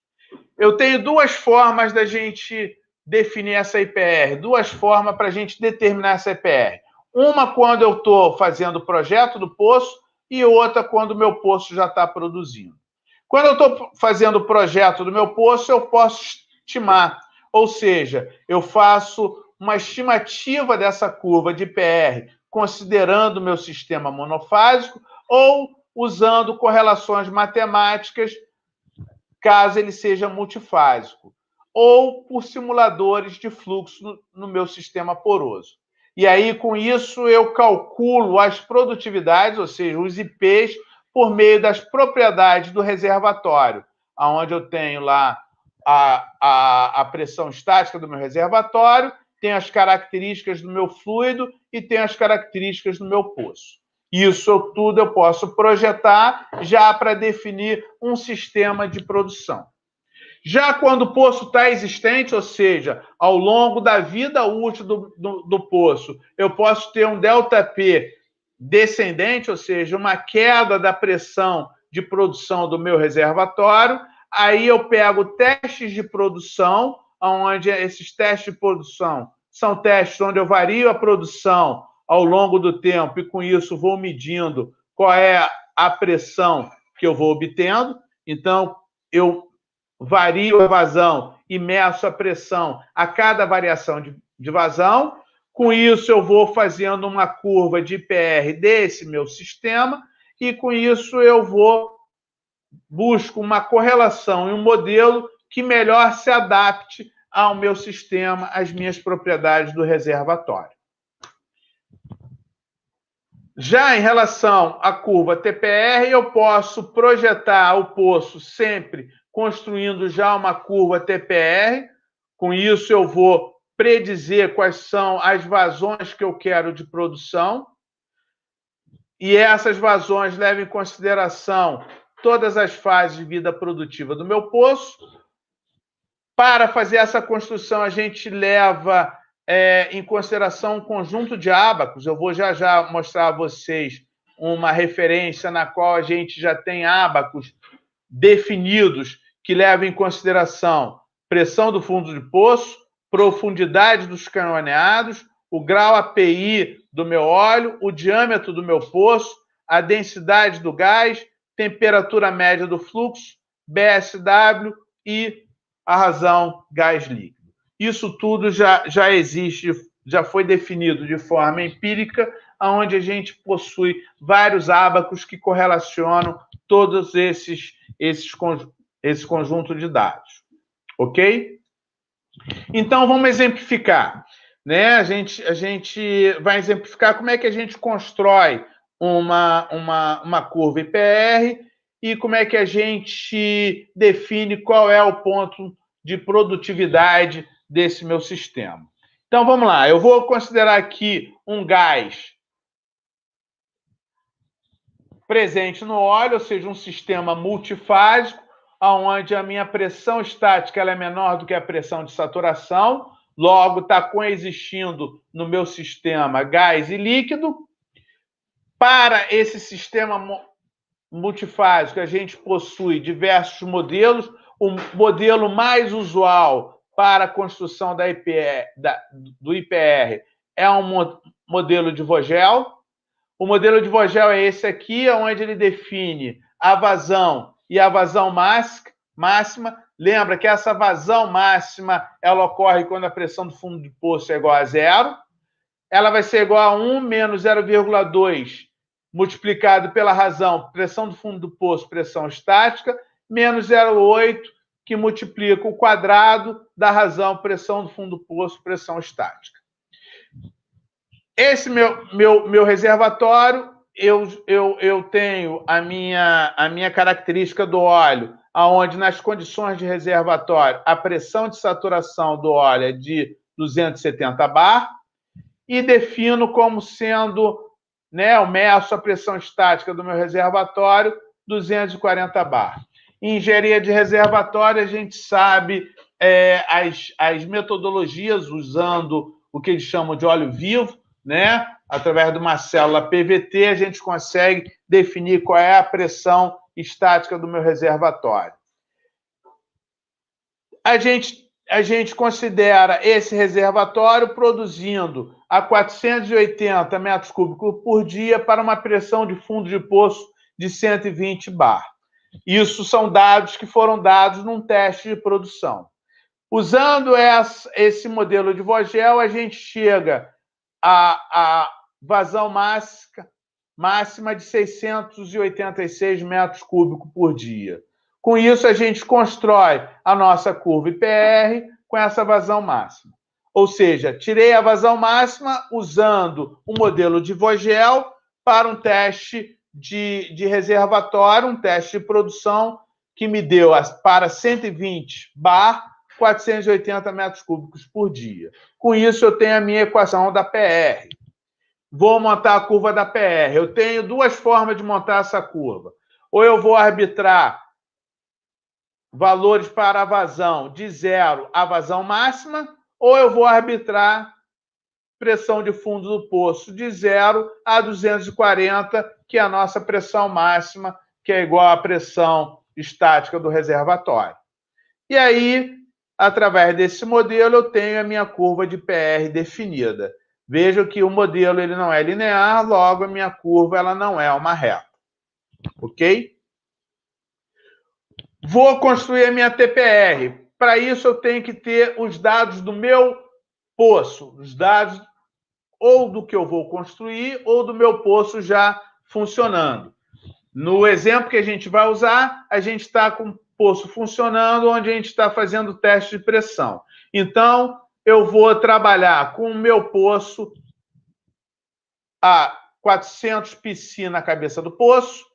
Eu tenho duas formas da gente definir essa IPR, duas formas para a gente determinar essa IPR. Uma quando eu estou fazendo o projeto do poço e outra quando o meu poço já está produzindo. Quando eu estou fazendo o projeto do meu poço, eu posso estimar, ou seja, eu faço uma estimativa dessa curva de PR, considerando o meu sistema monofásico, ou usando correlações matemáticas, caso ele seja multifásico, ou por simuladores de fluxo no meu sistema poroso. E aí, com isso, eu calculo as produtividades, ou seja, os IPs, por meio das propriedades do reservatório, onde eu tenho lá a pressão estática do meu reservatório, tenho as características do meu fluido e tenho as características do meu poço. Isso tudo eu posso projetar já para definir um sistema de produção. Já quando o poço está existente, ou seja, ao longo da vida útil do poço, eu posso ter um ΔP descendente, ou seja, uma queda da pressão de produção do meu reservatório. Aí eu pego testes de produção, onde esses testes de produção são testes onde eu vario a produção ao longo do tempo e, com isso, vou medindo qual é a pressão que eu vou obtendo. Então, eu vario a vazão e meço a pressão a cada variação de vazão. Com isso, eu vou fazendo uma curva de IPR desse meu sistema e, com isso, eu busco uma correlação e um modelo que melhor se adapte ao meu sistema, às minhas propriedades do reservatório. Já em relação à curva TPR, eu posso projetar o poço sempre construindo já uma curva TPR. Com isso, eu vou predizer quais são as vazões que eu quero de produção. E essas vazões levam em consideração todas as fases de vida produtiva do meu poço. Para fazer essa construção, a gente leva em consideração um conjunto de ábacos. Eu vou já mostrar a vocês uma referência na qual a gente já tem ábacos definidos que levam em consideração pressão do fundo de poço, profundidade dos canoneados, o grau API do meu óleo, o diâmetro do meu poço, a densidade do gás, temperatura média do fluxo, BSW e a razão gás líquido. Isso tudo já existe, já foi definido de forma empírica, onde a gente possui vários ábacos que correlacionam todos esse conjunto de dados. Ok? Então, vamos exemplificar. Né? A gente vai exemplificar como é que a gente constrói uma curva IPR e como é que a gente define qual é o ponto de produtividade desse meu sistema. Então, vamos lá. Eu vou considerar aqui um gás presente no óleo, ou seja, um sistema multifásico, onde a minha pressão estática ela é menor do que a pressão de saturação, logo está coexistindo no meu sistema gás e líquido. Para esse sistema multifásico, a gente possui diversos modelos. O modelo mais usual para a construção do IPR é um modelo de Vogel. O modelo de Vogel é esse aqui, onde ele define a vazão e a vazão máxima. Lembra que essa vazão máxima ela ocorre quando a pressão do fundo de poço é igual a 0. Ela vai ser igual a 1 menos 0,2 multiplicado pela razão pressão do fundo do poço, pressão estática, menos 0,8, que multiplica o quadrado da razão pressão do fundo do poço, pressão estática. Esse meu reservatório, eu tenho a minha característica do óleo, onde nas condições de reservatório a pressão de saturação do óleo é de 270 bar, e defino como sendo, eu meço a pressão estática do meu reservatório, 240 bar. Em engenharia de reservatório, a gente sabe as metodologias usando o que eles chamam de óleo vivo, através de uma célula PVT, a gente consegue definir qual é a pressão estática do meu reservatório. A gente considera esse reservatório produzindo a 480 metros cúbicos por dia para uma pressão de fundo de poço de 120 bar. Isso são dados que foram dados num teste de produção. Usando esse modelo de Vogel, a gente chega à vazão máxima de 686 metros cúbicos por dia. Com isso, a gente constrói a nossa curva IPR com essa vazão máxima. Ou seja, tirei a vazão máxima usando o modelo de Vogel para um teste de reservatório, um teste de produção que me deu para 120 bar 480 metros cúbicos por dia. Com isso, eu tenho a minha equação da PR. Vou montar a curva da PR. Eu tenho duas formas de montar essa curva. Ou eu vou arbitrar valores para a vazão de 0 à vazão máxima, ou eu vou arbitrar pressão de fundo do poço de 0 a 240, que é a nossa pressão máxima, que é igual à pressão estática do reservatório. E aí, através desse modelo, eu tenho a minha curva de PR definida. Veja que o modelo ele não é linear, logo a minha curva ela não é uma reta. Ok? Vou construir a minha TPR. Para isso, eu tenho que ter os dados do meu poço, os dados ou do que eu vou construir ou do meu poço já funcionando. No exemplo que a gente vai usar, a gente está com o poço funcionando, onde a gente está fazendo teste de pressão. Então, eu vou trabalhar com o meu poço a 400 psi na cabeça do poço.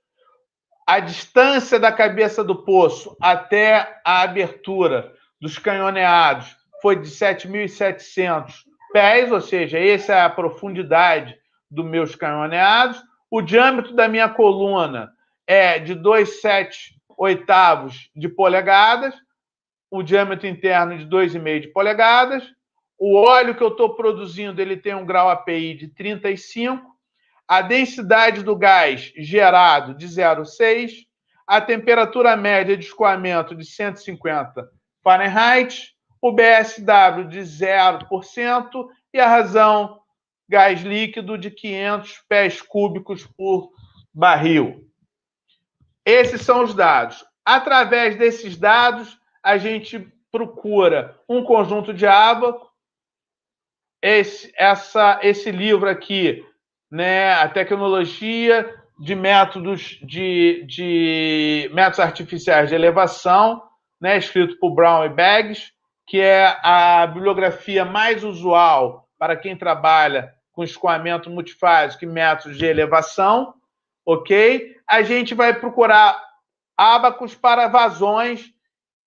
A distância da cabeça do poço até a abertura dos canhoneados foi de 7.700 pés, ou seja, essa é a profundidade dos meus canhoneados. O diâmetro da minha coluna é de 2,7 de polegadas, o diâmetro interno de 2,5 de polegadas. O óleo que eu estou produzindo ele tem um grau API de 35. A densidade do gás gerado de 0,6, a temperatura média de escoamento de 150 Fahrenheit, o BSW de 0% e a razão gás líquido de 500 pés cúbicos por barril. Esses são os dados. Através desses dados, a gente procura um conjunto de ábaco. Esse livro aqui, né, a tecnologia de métodos métodos artificiais de elevação, né, escrito por Brown e Baggs, que é a bibliografia mais usual para quem trabalha com escoamento multifásico e métodos de elevação, ok? A gente vai procurar ábacos para vazões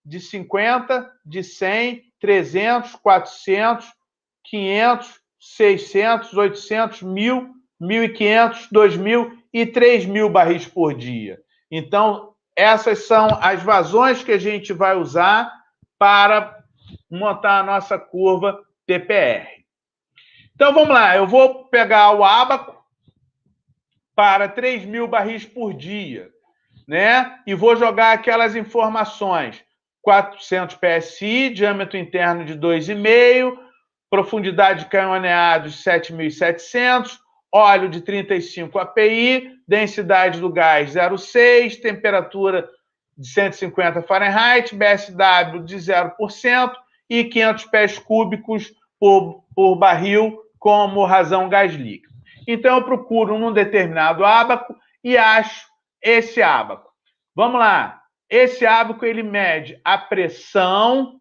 de 50, de 100, 300, 400, 500, 600, 800, 1.000, 1.500, 2.000 e 3.000 barris por dia. Então, essas são as vazões que a gente vai usar para montar a nossa curva TPR. Então, vamos lá. Eu vou pegar o ábaco para 3.000 barris por dia, né? E vou jogar aquelas informações. 400 PSI, diâmetro interno de 2,5, profundidade de canhoneados 7.700, óleo de 35 API, densidade do gás 0,6, temperatura de 150 Fahrenheit, BSW de 0% e 500 pés cúbicos por barril como razão gás líquido. Então, eu procuro um determinado ábaco e acho esse ábaco. Vamos lá. Esse ábaco ele mede a pressão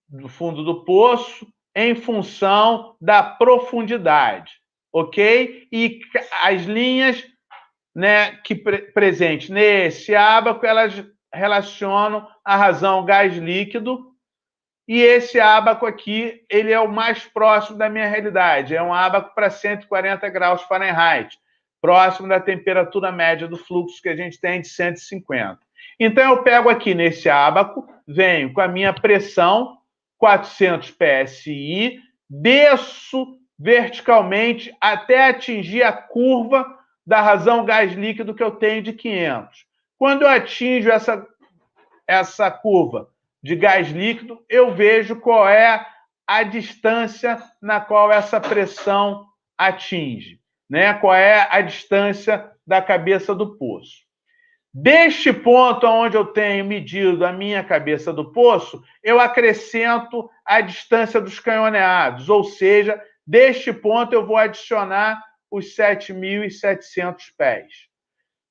do fundo do poço em função da profundidade, ok? E as linhas, né, que presentes nesse ábaco, elas relacionam a razão gás líquido. E esse ábaco aqui, ele é o mais próximo da minha realidade. É um ábaco para 140 graus Fahrenheit, próximo da temperatura média do fluxo que a gente tem de 150. Então, eu pego aqui nesse ábaco, venho com a minha pressão, 400 PSI, desço verticalmente até atingir a curva da razão gás líquido que eu tenho de 500. Quando eu atinjo essa curva de gás líquido, eu vejo qual é a distância na qual essa pressão atinge, né? Qual é a distância da cabeça do poço. Deste ponto onde eu tenho medido a minha cabeça do poço, eu acrescento a distância dos canhoneados, ou seja, deste ponto eu vou adicionar os 7.700 pés.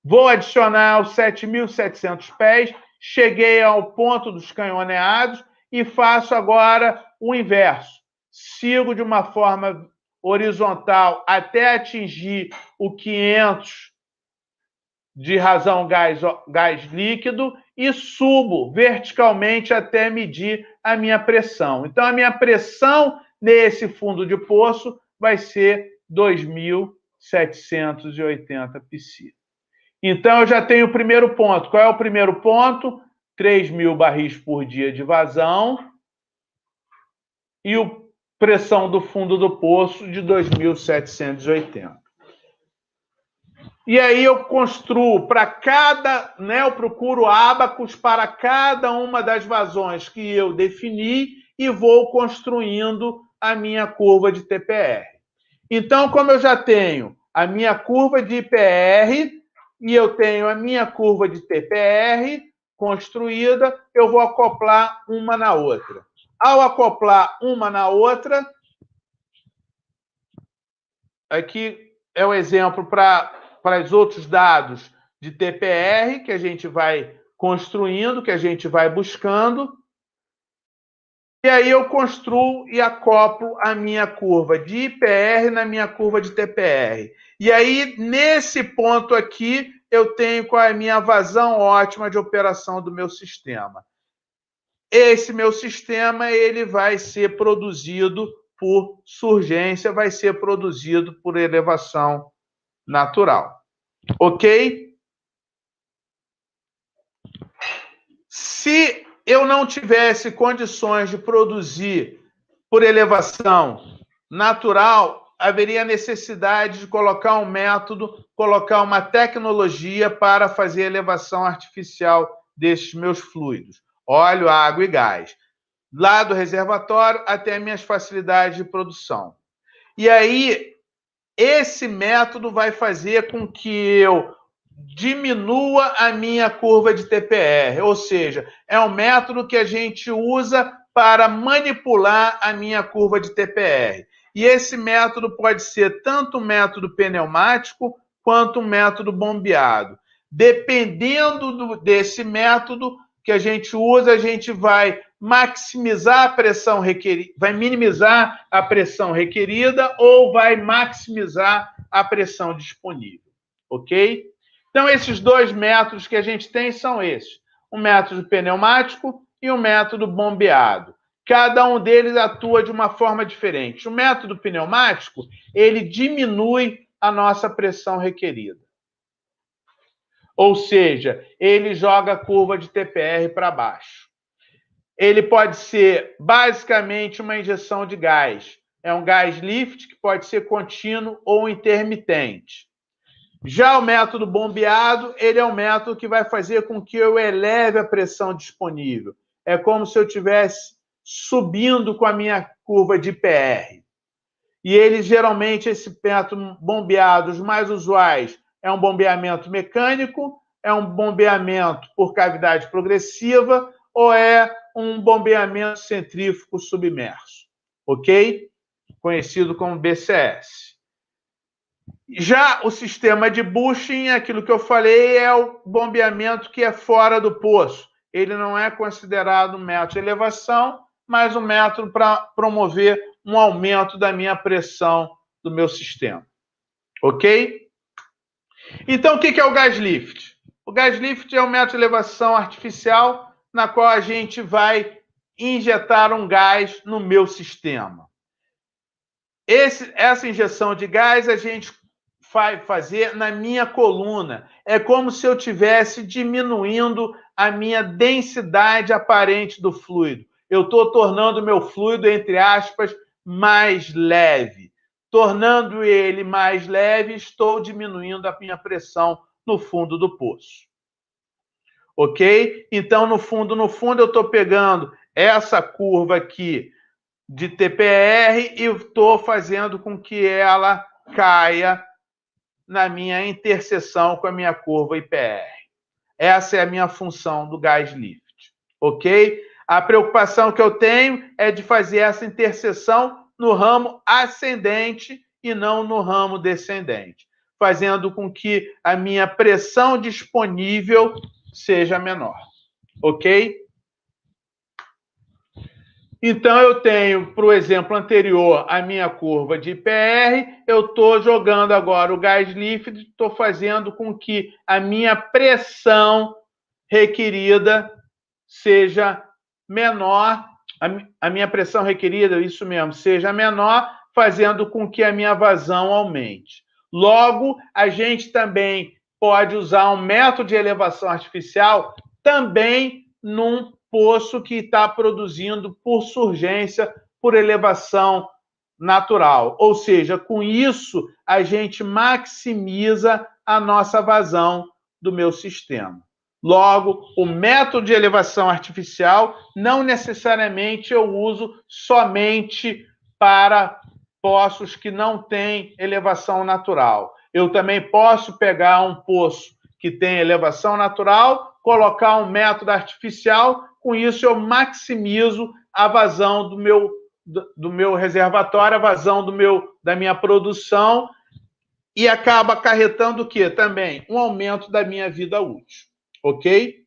Vou adicionar os 7.700 pés, cheguei ao ponto dos canhoneados e faço agora o inverso. Sigo de uma forma horizontal até atingir o 500 de razão gás líquido e subo verticalmente até medir a minha pressão. Então, a minha pressão nesse fundo de poço vai ser 2.780 psi. Então, eu já tenho o primeiro ponto. Qual é o primeiro ponto? 3.000 barris por dia de vazão e a pressão do fundo do poço de 2.780. E aí eu construo para cada, eu procuro ábacos para cada uma das vazões que eu defini e vou construindo a minha curva de TPR. Então, como eu já tenho a minha curva de IPR e eu tenho a minha curva de TPR construída, eu vou acoplar uma na outra. Ao acoplar uma na outra, aqui é o exemplo para os outros dados de TPR que a gente vai construindo, que a gente vai buscando. E aí eu construo e acoplo a minha curva de IPR na minha curva de TPR. E aí, nesse ponto aqui, eu tenho qual é a minha vazão ótima de operação do meu sistema. Esse meu sistema ele vai ser produzido por surgência, vai ser produzido por elevação natural. Ok? Se eu não tivesse condições de produzir por elevação natural, haveria necessidade de colocar um método, colocar uma tecnologia para fazer elevação artificial destes meus fluidos, óleo, água e gás, lá do reservatório até minhas facilidades de produção. E aí, esse método vai fazer com que eu diminua a minha curva de TPR, ou seja, é um método que a gente usa para manipular a minha curva de TPR. E esse método pode ser tanto um método pneumático quanto um método bombeado. Dependendo desse método que a gente usa, a gente vai maximizar a pressão requerida, vai minimizar a pressão requerida ou vai maximizar a pressão disponível, ok? Então, esses dois métodos que a gente tem são esses, o método pneumático e o método bombeado. Cada um deles atua de uma forma diferente. O método pneumático, ele diminui a nossa pressão requerida. Ou seja, ele joga a curva de TPR para baixo. Ele pode ser basicamente uma injeção de gás. É um gás lift que pode ser contínuo ou intermitente. Já o método bombeado, ele é um método que vai fazer com que eu eleve a pressão disponível. É como se eu estivesse subindo com a minha curva de IPR. E ele, geralmente, esse método bombeado, os mais usuais, é um bombeamento mecânico, é um bombeamento por cavidade progressiva ou é um bombeamento centrífugo submerso, ok? Conhecido como BCS. Já o sistema de bushing, aquilo que eu falei, é o bombeamento que é fora do poço. Ele não é considerado um método de elevação, mas um método para promover um aumento da minha pressão do meu sistema. Ok? Então, o que é o gás lift? O gás lift é um método de elevação artificial na qual a gente vai injetar um gás no meu sistema. Essa injeção de gás a gente vai fazer na minha coluna. É como se eu estivesse diminuindo a minha densidade aparente do fluido. Eu estou tornando o meu fluido, entre aspas, mais leve. Tornando ele mais leve, estou diminuindo a minha pressão no fundo do poço. Ok? Então, no fundo, eu estou pegando essa curva aqui de TPR e estou fazendo com que ela caia na minha interseção com a minha curva IPR. Essa é a minha função do gás lift, ok? A preocupação que eu tenho é de fazer essa interseção no ramo ascendente e não no ramo descendente, fazendo com que a minha pressão disponível seja menor, ok? Então, eu tenho, para o exemplo anterior, a minha curva de IPR, eu estou jogando agora o gás líquido, estou fazendo com que a minha pressão requerida seja menor, a minha pressão requerida, isso mesmo, seja menor, fazendo com que a minha vazão aumente. Logo, a gente também pode usar um método de elevação artificial também num poço que está produzindo por surgência, por elevação natural. Ou seja, com isso, a gente maximiza a nossa vazão do meu sistema. Logo, o método de elevação artificial não necessariamente eu uso somente para poços que não têm elevação natural. Eu também posso pegar um poço que tem elevação natural, colocar um método artificial, com isso eu maximizo a vazão do meu reservatório, a vazão da minha produção, e acaba acarretando o quê? Também um aumento da minha vida útil. Ok?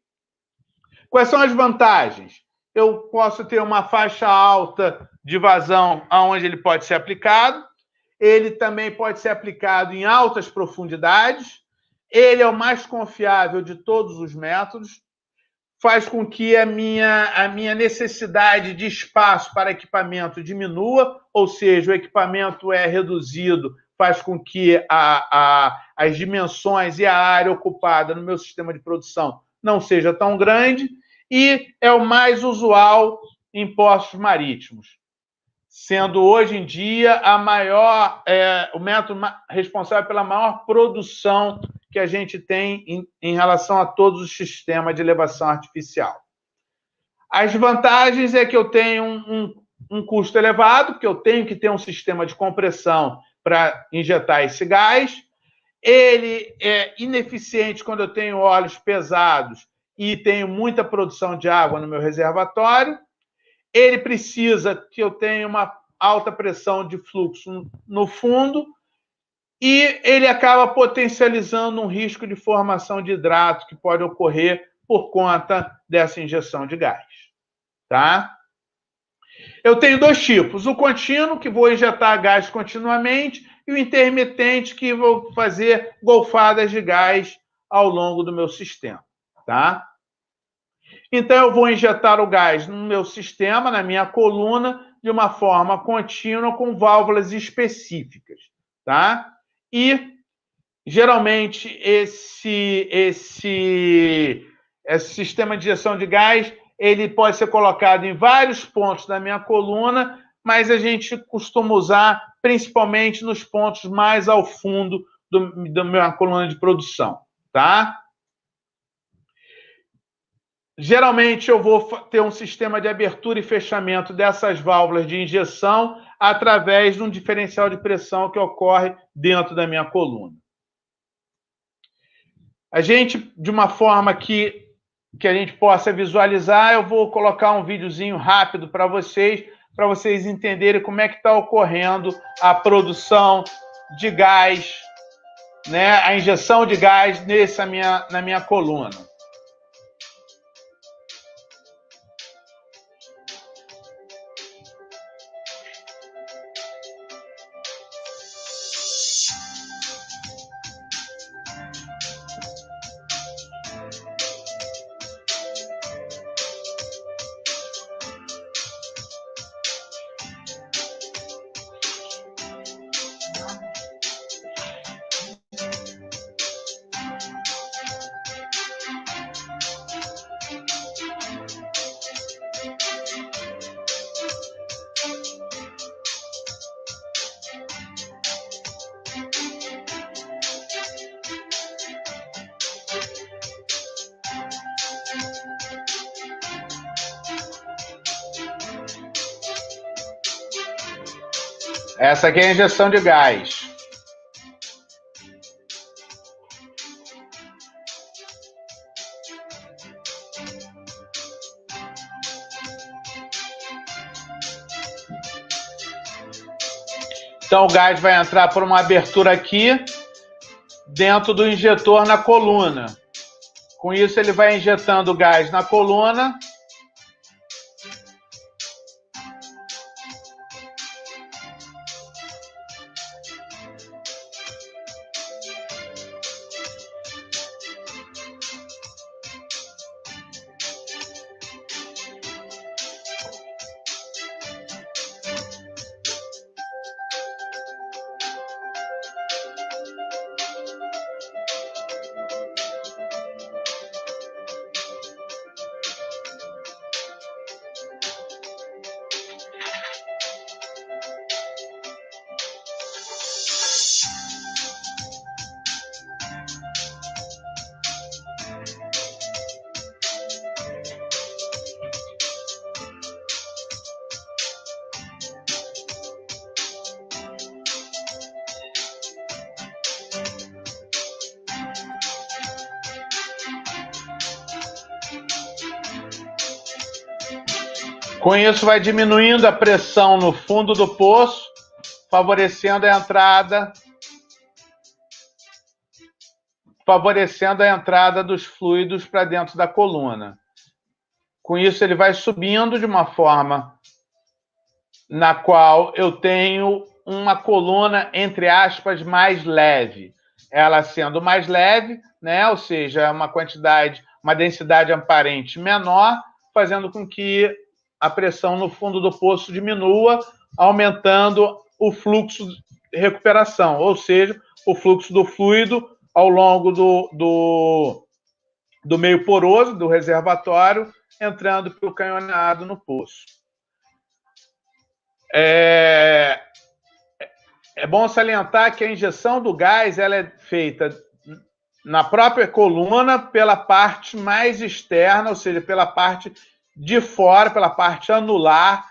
Quais são as vantagens? Eu posso ter uma faixa alta de vazão aonde ele pode ser aplicado. Ele também pode ser aplicado em altas profundidades. Ele é o mais confiável de todos os métodos. Faz com que a minha necessidade de espaço para equipamento diminua, ou seja, o equipamento é reduzido, faz com que as dimensões e a área ocupada no meu sistema de produção não seja tão grande, e é o mais usual em postos marítimos, sendo hoje em dia o método responsável pela maior produção que a gente tem em relação a todos os sistemas de elevação artificial. As vantagens é que eu tenho um custo elevado, porque eu tenho que ter um sistema de compressão para injetar esse gás. Ele é ineficiente quando eu tenho óleos pesados e tenho muita produção de água no meu reservatório. Ele precisa que eu tenha uma alta pressão de fluxo no fundo, e ele acaba potencializando um risco de formação de hidrato que pode ocorrer por conta dessa injeção de gás. Tá? Eu tenho dois tipos: o contínuo, que vou injetar gás continuamente, e o intermitente, que vou fazer golfadas de gás ao longo do meu sistema. Tá? Então, eu vou injetar o gás no meu sistema, na minha coluna, de uma forma contínua, com válvulas específicas. Tá? E, geralmente, esse sistema de injeção de gás, ele pode ser colocado em vários pontos da minha coluna, mas a gente costuma usar principalmente nos pontos mais ao fundo da minha coluna de produção, tá? Geralmente, eu vou ter um sistema de abertura e fechamento dessas válvulas de injeção através de um diferencial de pressão que ocorre dentro da minha coluna. A gente, de uma forma que a gente possa visualizar, eu vou colocar um videozinho rápido para vocês entenderem como é que está ocorrendo a produção de gás, né, a injeção de gás na minha coluna. Essa aqui é a injeção de gás. Então, o gás vai entrar por uma abertura aqui, dentro do injetor na coluna. Com isso, ele vai injetando o gás na coluna. Com isso, vai diminuindo a pressão no fundo do poço, favorecendo a entrada dos fluidos para dentro da coluna. Com isso, ele vai subindo de uma forma na qual eu tenho uma coluna, entre aspas, mais leve. Ela sendo mais leve, né? Ou seja, uma densidade aparente menor, fazendo com que a pressão no fundo do poço diminua, aumentando o fluxo de recuperação, ou seja, o fluxo do fluido ao longo do meio poroso, do reservatório, entrando pelo canhoneado no poço. É bom salientar que a injeção do gás ela é feita na própria coluna pela parte mais externa, ou seja, pela parte de fora, pela parte anular,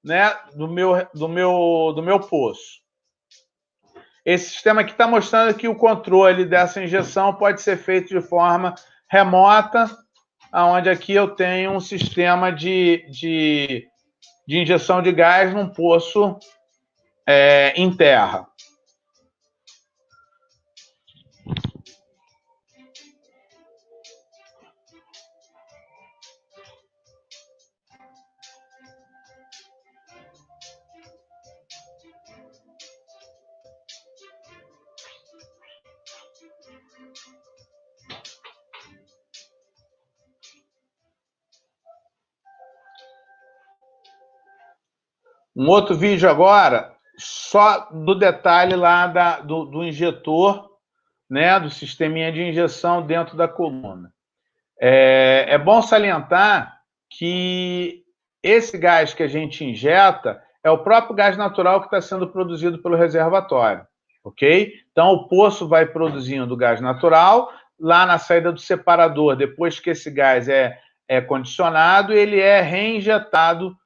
né, do meu poço. Esse sistema aqui está mostrando que o controle dessa injeção pode ser feito de forma remota, onde aqui eu tenho um sistema de injeção de gás num poço em terra. Um outro vídeo agora, só do detalhe lá do injetor, né, do sisteminha de injeção dentro da coluna. É bom salientar que esse gás que a gente injeta é o próprio gás natural que está sendo produzido pelo reservatório, ok? Então, o poço vai produzindo gás natural, lá na saída do separador, depois que esse gás é condicionado, ele é reinjetado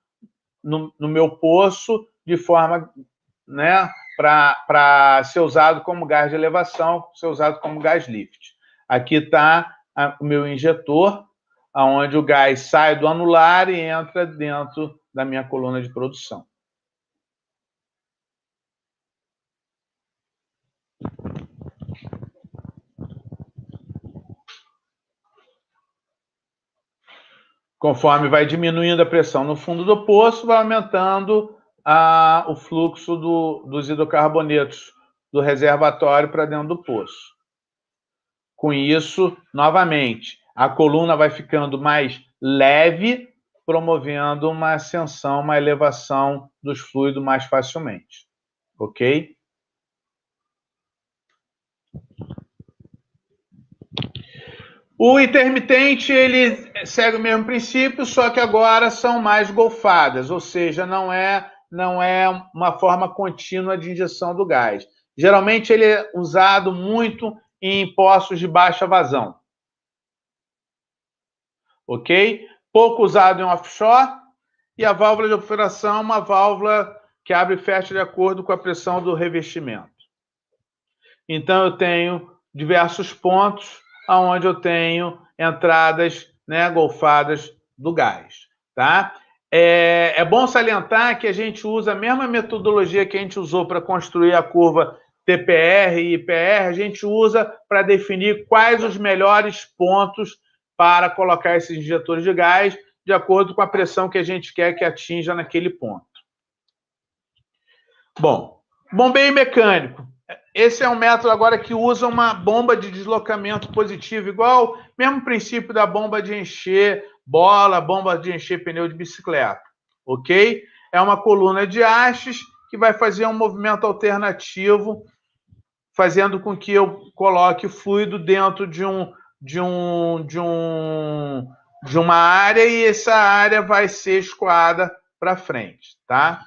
no meu poço de forma, né, para ser usado como gás de elevação, ser usado como gás lift. Aqui está o meu injetor, onde o gás sai do anular e entra dentro da minha coluna de produção. Conforme vai diminuindo a pressão no fundo do poço, vai aumentando o fluxo dos hidrocarbonetos do reservatório para dentro do poço. Com isso, novamente, a coluna vai ficando mais leve, promovendo uma ascensão, uma elevação dos fluidos mais facilmente. Ok? O intermitente, ele segue o mesmo princípio, só que agora são mais golfadas, ou seja, não é uma forma contínua de injeção do gás. Geralmente ele é usado muito em poços de baixa vazão. Ok? Pouco usado em offshore, e a válvula de operação é uma válvula que abre e fecha de acordo com a pressão do revestimento. Então eu tenho diversos pontos onde eu tenho entradas, né, golfadas do gás, tá? É bom salientar que a gente usa a mesma metodologia que a gente usou para construir a curva TPR e IPR, a gente usa para definir quais os melhores pontos para colocar esses injetores de gás, de acordo com a pressão que a gente quer que atinja naquele ponto. Bom, bombeio mecânico. Esse é um método agora que usa uma bomba de deslocamento positivo, igual mesmo princípio da bomba de encher bola, bomba de encher pneu de bicicleta, ok? É uma coluna de hastes que vai fazer um movimento alternativo, fazendo com que eu coloque o fluido dentro de uma área e essa área vai ser escoada para frente, tá?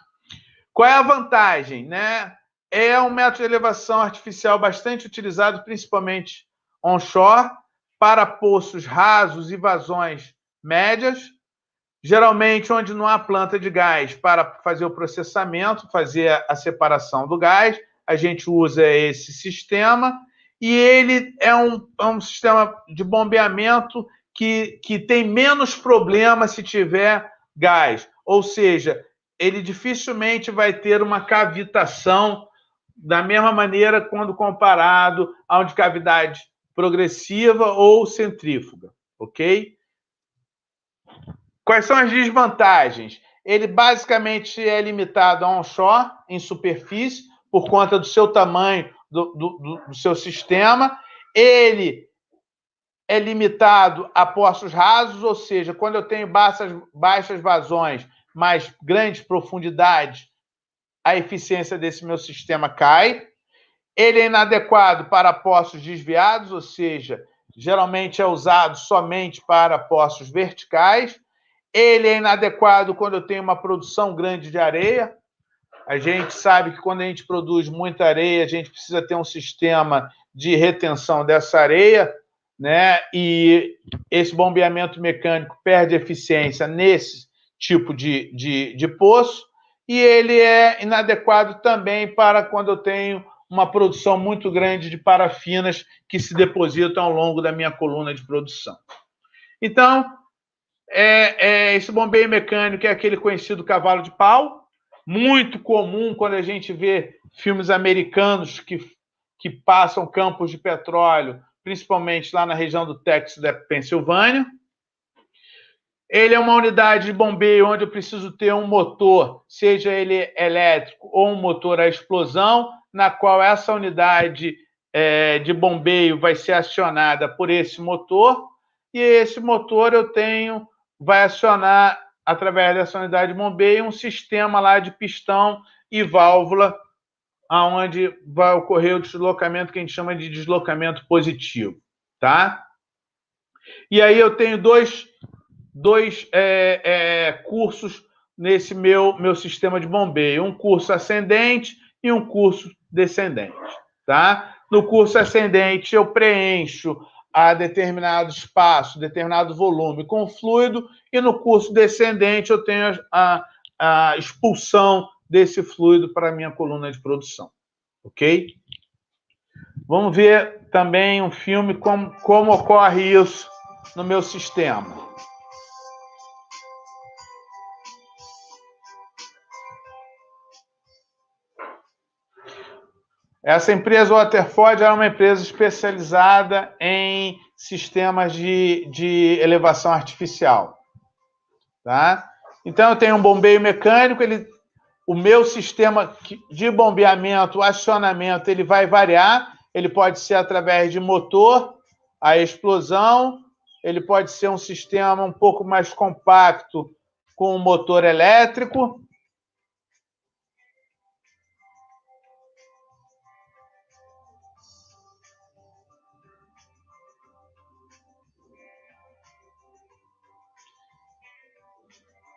Qual é a vantagem, né? É um método de elevação artificial bastante utilizado, principalmente onshore, para poços rasos e vazões médias, geralmente onde não há planta de gás para fazer o processamento, fazer a separação do gás, a gente usa esse sistema, e ele é um sistema de bombeamento que tem menos problema se tiver gás, ou seja, ele dificilmente vai ter uma cavitação da mesma maneira quando comparado a um de cavidade progressiva ou centrífuga, ok? Quais são as desvantagens? Ele basicamente é limitado a onshore, em superfície, por conta do seu tamanho, do seu sistema. Ele é limitado a poços rasos, ou seja, quando eu tenho baixas vazões, mas grandes profundidades, a eficiência desse meu sistema cai. Ele é inadequado para poços desviados, ou seja, geralmente é usado somente para poços verticais. Ele é inadequado quando eu tenho uma produção grande de areia. A gente sabe que quando a gente produz muita areia, a gente precisa ter um sistema de retenção dessa areia, né? E esse bombeamento mecânico perde eficiência nesse tipo de poço. E ele é inadequado também para quando eu tenho uma produção muito grande de parafinas que se depositam ao longo da minha coluna de produção. Então, esse bombeio mecânico é aquele conhecido cavalo de pau, muito comum quando a gente vê filmes americanos que passam campos de petróleo, principalmente lá na região do Texas e da Pensilvânia. Ele é uma unidade de bombeio onde eu preciso ter um motor, seja ele elétrico ou um motor a explosão, na qual essa unidade de bombeio vai ser acionada por esse motor, e esse motor vai acionar, através dessa unidade de bombeio, um sistema lá de pistão e válvula, aonde vai ocorrer o deslocamento que a gente chama de deslocamento positivo, tá? E aí eu tenho dois cursos nesse meu sistema de bombeio, um curso ascendente e um curso descendente, tá? No curso ascendente eu preencho a determinado espaço, determinado volume com fluido, e no curso descendente eu tenho a expulsão desse fluido para a minha coluna de produção, ok? Vamos ver também um filme como ocorre isso no meu sistema. Essa empresa, Waterford, era uma empresa especializada em sistemas de elevação artificial, tá? Então, eu tenho um bombeio mecânico, o meu sistema de bombeamento, acionamento, ele vai variar, ele pode ser através de motor, a explosão, ele pode ser um sistema um pouco mais compacto com um motor elétrico.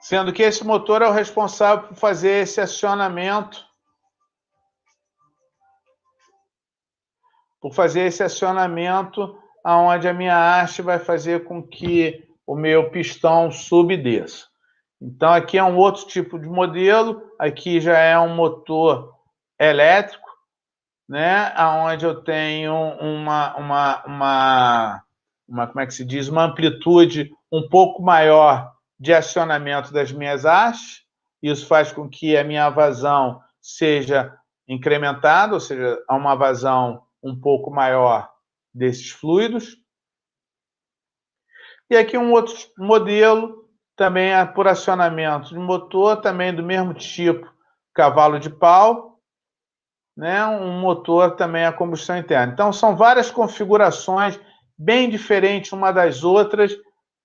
Sendo que esse motor é o responsável por fazer esse acionamento, onde a minha haste vai fazer com que o meu pistão suba e desça. Então, aqui é um outro tipo de modelo, aqui já é um motor elétrico, né, onde eu tenho como é que se diz, uma amplitude um pouco maior de acionamento das minhas hastes. Isso faz com que a minha vazão seja incrementada, ou seja, há uma vazão um pouco maior desses fluidos. E aqui um outro modelo, também é por acionamento de motor, também do mesmo tipo, cavalo de pau, né? Um motor também a combustão interna. Então, são várias configurações bem diferentes uma das outras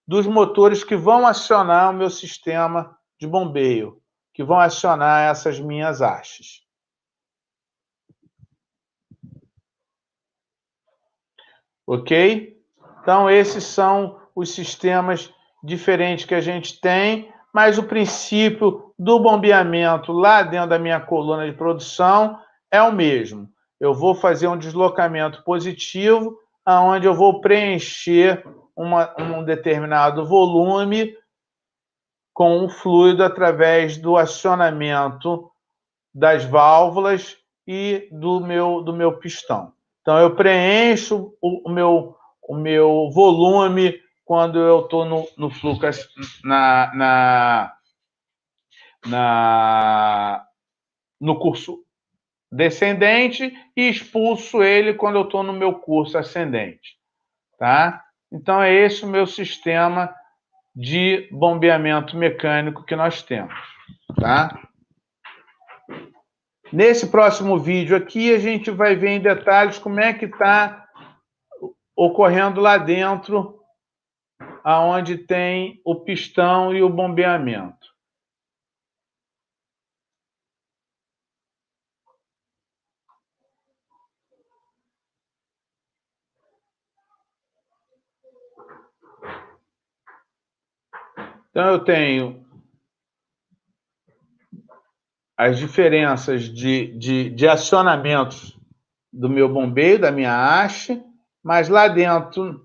dos motores que vão acionar o meu sistema de bombeio, que vão acionar essas minhas hastes. Ok? Então, esses são os sistemas diferentes que a gente tem, mas o princípio do bombeamento lá dentro da minha coluna de produção é o mesmo. Eu vou fazer um deslocamento positivo, onde eu vou preencher um determinado volume com o fluido através do acionamento das válvulas e do meu pistão. Então, eu preencho o meu volume quando eu estou no fluxo no curso descendente e expulso ele quando eu estou no meu curso ascendente. Tá? Então, é esse o meu sistema de bombeamento mecânico que nós temos. Tá? Nesse próximo vídeo aqui, a gente vai ver em detalhes como é que está ocorrendo lá dentro, aonde tem o pistão e o bombeamento. Então, eu tenho as diferenças de acionamentos do meu bombeio, da minha haste, mas lá dentro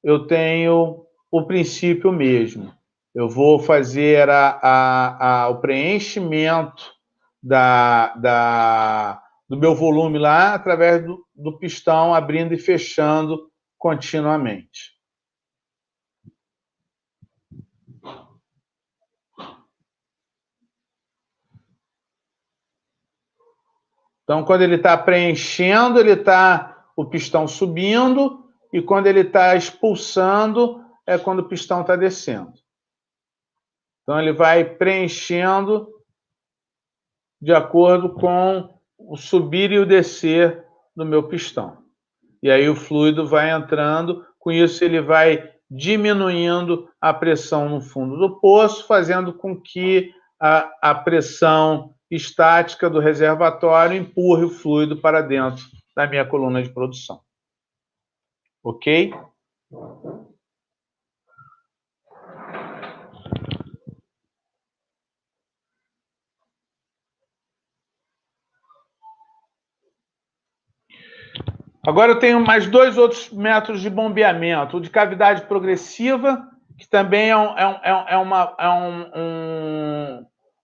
eu tenho o princípio mesmo. Eu vou fazer o preenchimento do meu volume lá através do pistão abrindo e fechando continuamente. Então, quando ele está preenchendo, o pistão subindo, e quando ele está expulsando, é quando o pistão está descendo. Então, ele vai preenchendo de acordo com o subir e o descer do meu pistão. E aí o fluido vai entrando, com isso ele vai diminuindo a pressão no fundo do poço, fazendo com que a pressão estática do reservatório empurre o fluido para dentro da minha coluna de produção. Ok? Agora eu tenho mais dois outros métodos de bombeamento. O de cavidade progressiva, que também é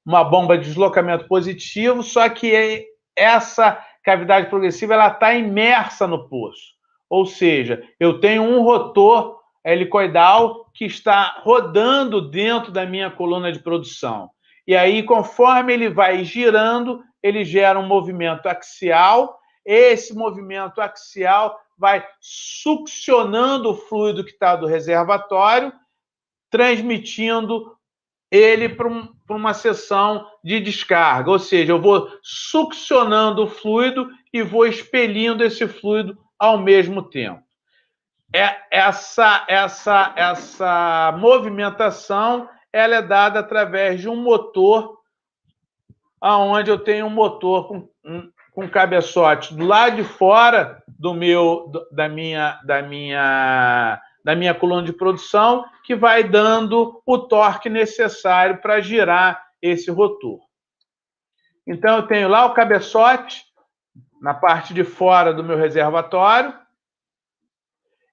uma bomba de deslocamento positivo, só que essa cavidade progressiva está imersa no poço. Ou seja, eu tenho um rotor helicoidal que está rodando dentro da minha coluna de produção. E aí, conforme ele vai girando, ele gera um movimento axial. Esse movimento axial vai succionando o fluido que está do reservatório, transmitindo ele para uma seção de descarga. Ou seja, eu vou succionando o fluido e vou expelindo esse fluido ao mesmo tempo. Essa movimentação ela é dada através de um motor, onde eu tenho um motor com cabeçote do lado de fora da minha coluna de produção, que vai dando o torque necessário para girar esse rotor. Então, eu tenho lá o cabeçote na parte de fora do meu reservatório.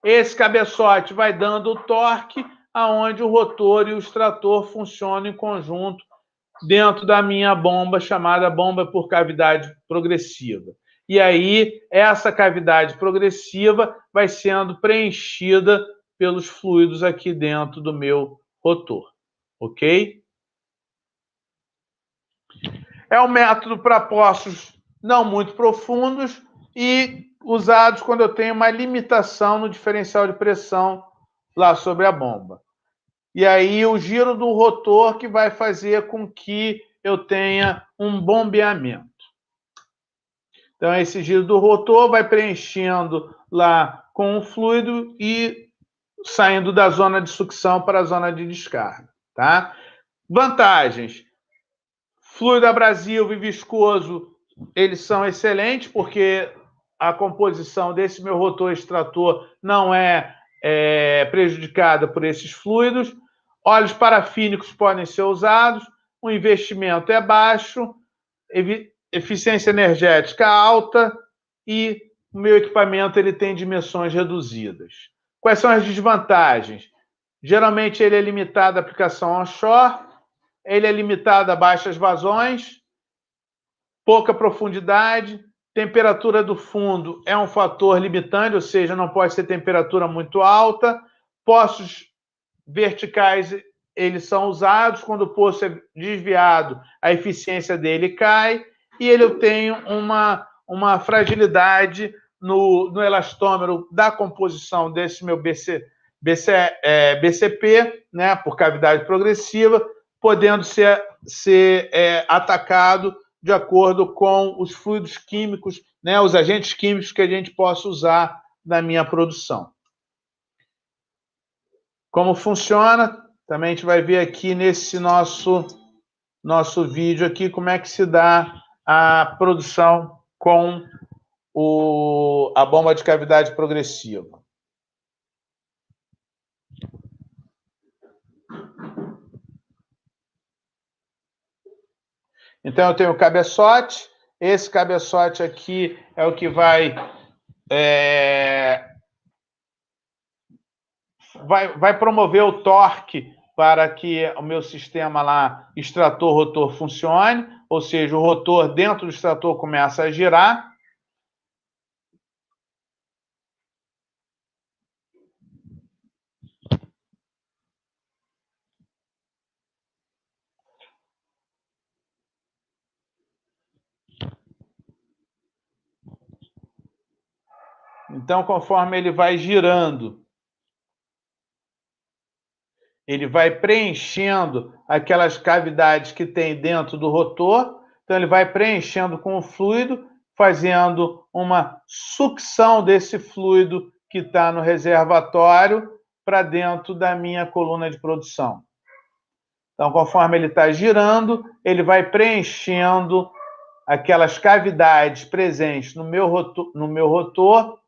Esse cabeçote vai dando o torque, aonde o rotor e o extrator funcionam em conjunto dentro da minha bomba, chamada bomba por cavidade progressiva. E aí, essa cavidade progressiva vai sendo preenchida pelos fluidos aqui dentro do meu rotor. ok? É um método para poços não muito profundos e usados quando eu tenho uma limitação no diferencial de pressão lá sobre a bomba. E aí o giro do rotor que vai fazer com que eu tenha um bombeamento. Então, esse giro do rotor vai preenchendo lá com o fluido e saindo da zona de sucção para a zona de descarga, tá? Vantagens. Fluido abrasivo e viscoso, eles são excelentes, porque a composição desse meu rotor extrator não é prejudicada por esses fluidos. Óleos parafínicos podem ser usados, o investimento é baixo, eficiência energética alta e o meu equipamento ele tem dimensões reduzidas. Quais são as desvantagens? Geralmente ele é limitado à aplicação onshore, ele é limitado a baixas vazões, pouca profundidade, temperatura do fundo é um fator limitante, ou seja, não pode ser temperatura muito alta, poços verticais eles são usados, quando o poço é desviado, a eficiência dele cai, e ele tem uma fragilidade no elastômero da composição desse meu BCP, né, por cavidade progressiva, podendo ser atacado de acordo com os fluidos químicos, né, os agentes químicos que a gente possa usar na minha produção. Como funciona? Também a gente vai ver aqui nesse nosso vídeo aqui como é que se dá a produção com a bomba de cavidade progressiva. Então, eu tenho o cabeçote. Esse cabeçote aqui é o que vai promover o torque para que o meu sistema lá, extrator-rotor, funcione, ou seja, o rotor dentro do extrator começa a girar. Então, conforme ele vai girando, ele vai preenchendo aquelas cavidades que tem dentro do rotor. Então, ele vai preenchendo com o fluido, fazendo uma sucção desse fluido que está no reservatório para dentro da minha coluna de produção. Então, conforme ele está girando, ele vai preenchendo aquelas cavidades presentes no meu rotor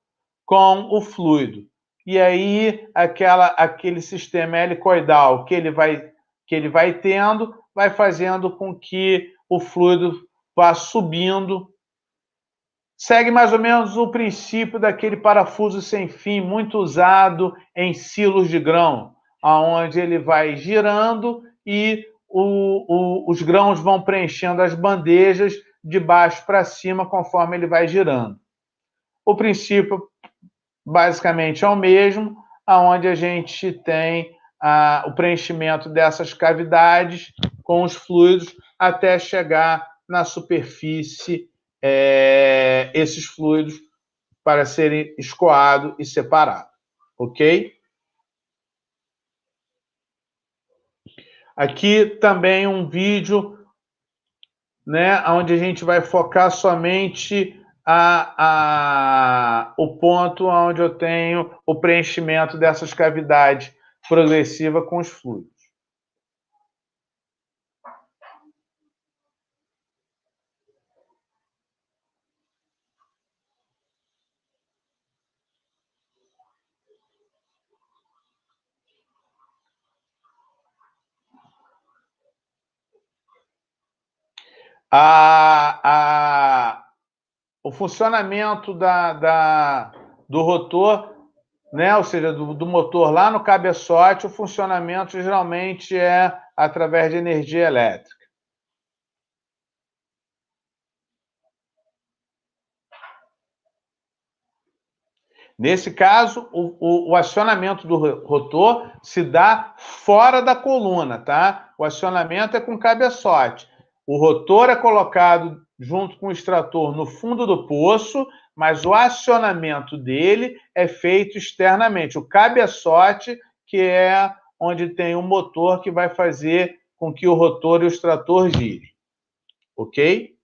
com o fluido. E aí, aquele sistema helicoidal que ele vai tendo, vai fazendo com que o fluido vá subindo. Segue mais ou menos o princípio daquele parafuso sem fim, muito usado em silos de grão, onde ele vai girando e os grãos vão preenchendo as bandejas de baixo para cima conforme ele vai girando. O princípio basicamente é o mesmo, onde a gente tem o preenchimento dessas cavidades com os fluidos até chegar na superfície esses fluidos para serem escoados e separados, ok? Aqui também um vídeo, né, onde a gente vai focar somente o ponto onde eu tenho o preenchimento dessas cavidades progressiva com os fluidos. O funcionamento do rotor, né, ou seja, do motor lá no cabeçote, o funcionamento geralmente é através de energia elétrica. Nesse caso, o acionamento do rotor se dá fora da coluna, tá? O acionamento é com cabeçote. O rotor é colocado junto com o extrator no fundo do poço, mas o acionamento dele é feito externamente. O cabeçote, que é onde tem o motor que vai fazer com que o rotor e o extrator girem. Ok?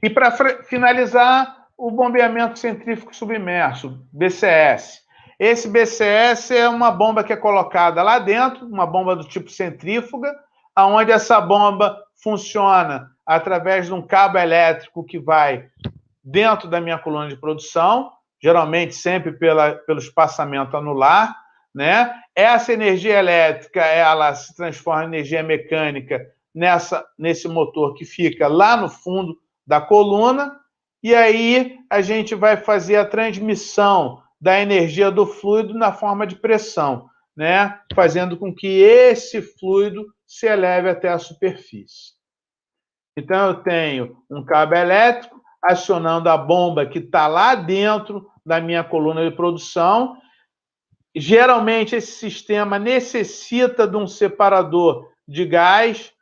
E para finalizar, o bombeamento centrífugo submerso, BCS. Esse BCS é uma bomba que é colocada lá dentro, uma bomba do tipo centrífuga, onde essa bomba funciona através de um cabo elétrico que vai dentro da minha coluna de produção, geralmente sempre pelo espaçamento anular, né? Essa energia elétrica, ela se transforma em energia mecânica nesse motor que fica lá no fundo da coluna, e aí a gente vai fazer a transmissão da energia do fluido na forma de pressão, né? Fazendo com que esse fluido se eleve até a superfície. Então, eu tenho um cabo elétrico acionando a bomba que está lá dentro da minha coluna de produção. Geralmente, esse sistema necessita de um separador de gás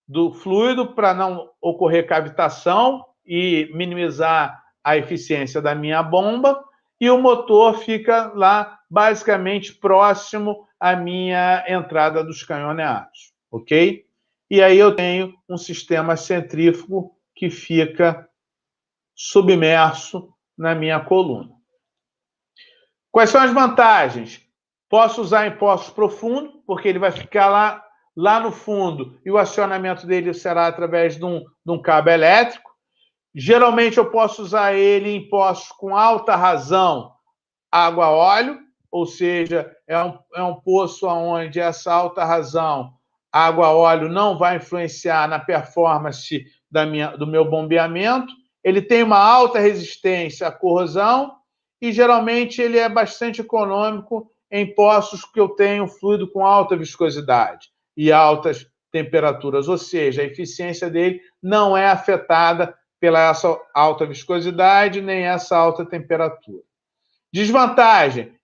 do fluido para não ocorrer cavitação e minimizar a eficiência da minha bomba, e o motor fica lá basicamente próximo à minha entrada dos canhoneados, ok? E aí eu tenho um sistema centrífugo que fica submerso na minha coluna. Quais são as vantagens? Posso usar em poços profundos, porque ele vai ficar lá no fundo e o acionamento dele será através de um cabo elétrico. Geralmente eu posso usar ele em poços com alta razão água-óleo, ou seja, é um poço onde essa alta razão água-óleo não vai influenciar na performance do meu bombeamento. Ele tem uma alta resistência à corrosão e geralmente ele é bastante econômico em poços que eu tenho fluido com alta viscosidade e altas temperaturas, ou seja, a eficiência dele não é afetada pela essa alta viscosidade nem essa alta temperatura. Desvantagem,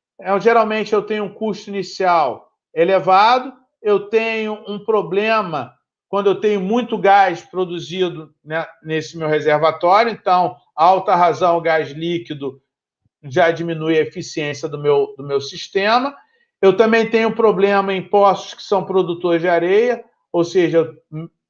geralmente eu tenho um custo inicial elevado, eu tenho um problema quando eu tenho muito gás produzido, né, nesse meu reservatório, então alta razão gás líquido já diminui a eficiência do meu sistema. Eu também tenho problema em poços que são produtores de areia, ou seja,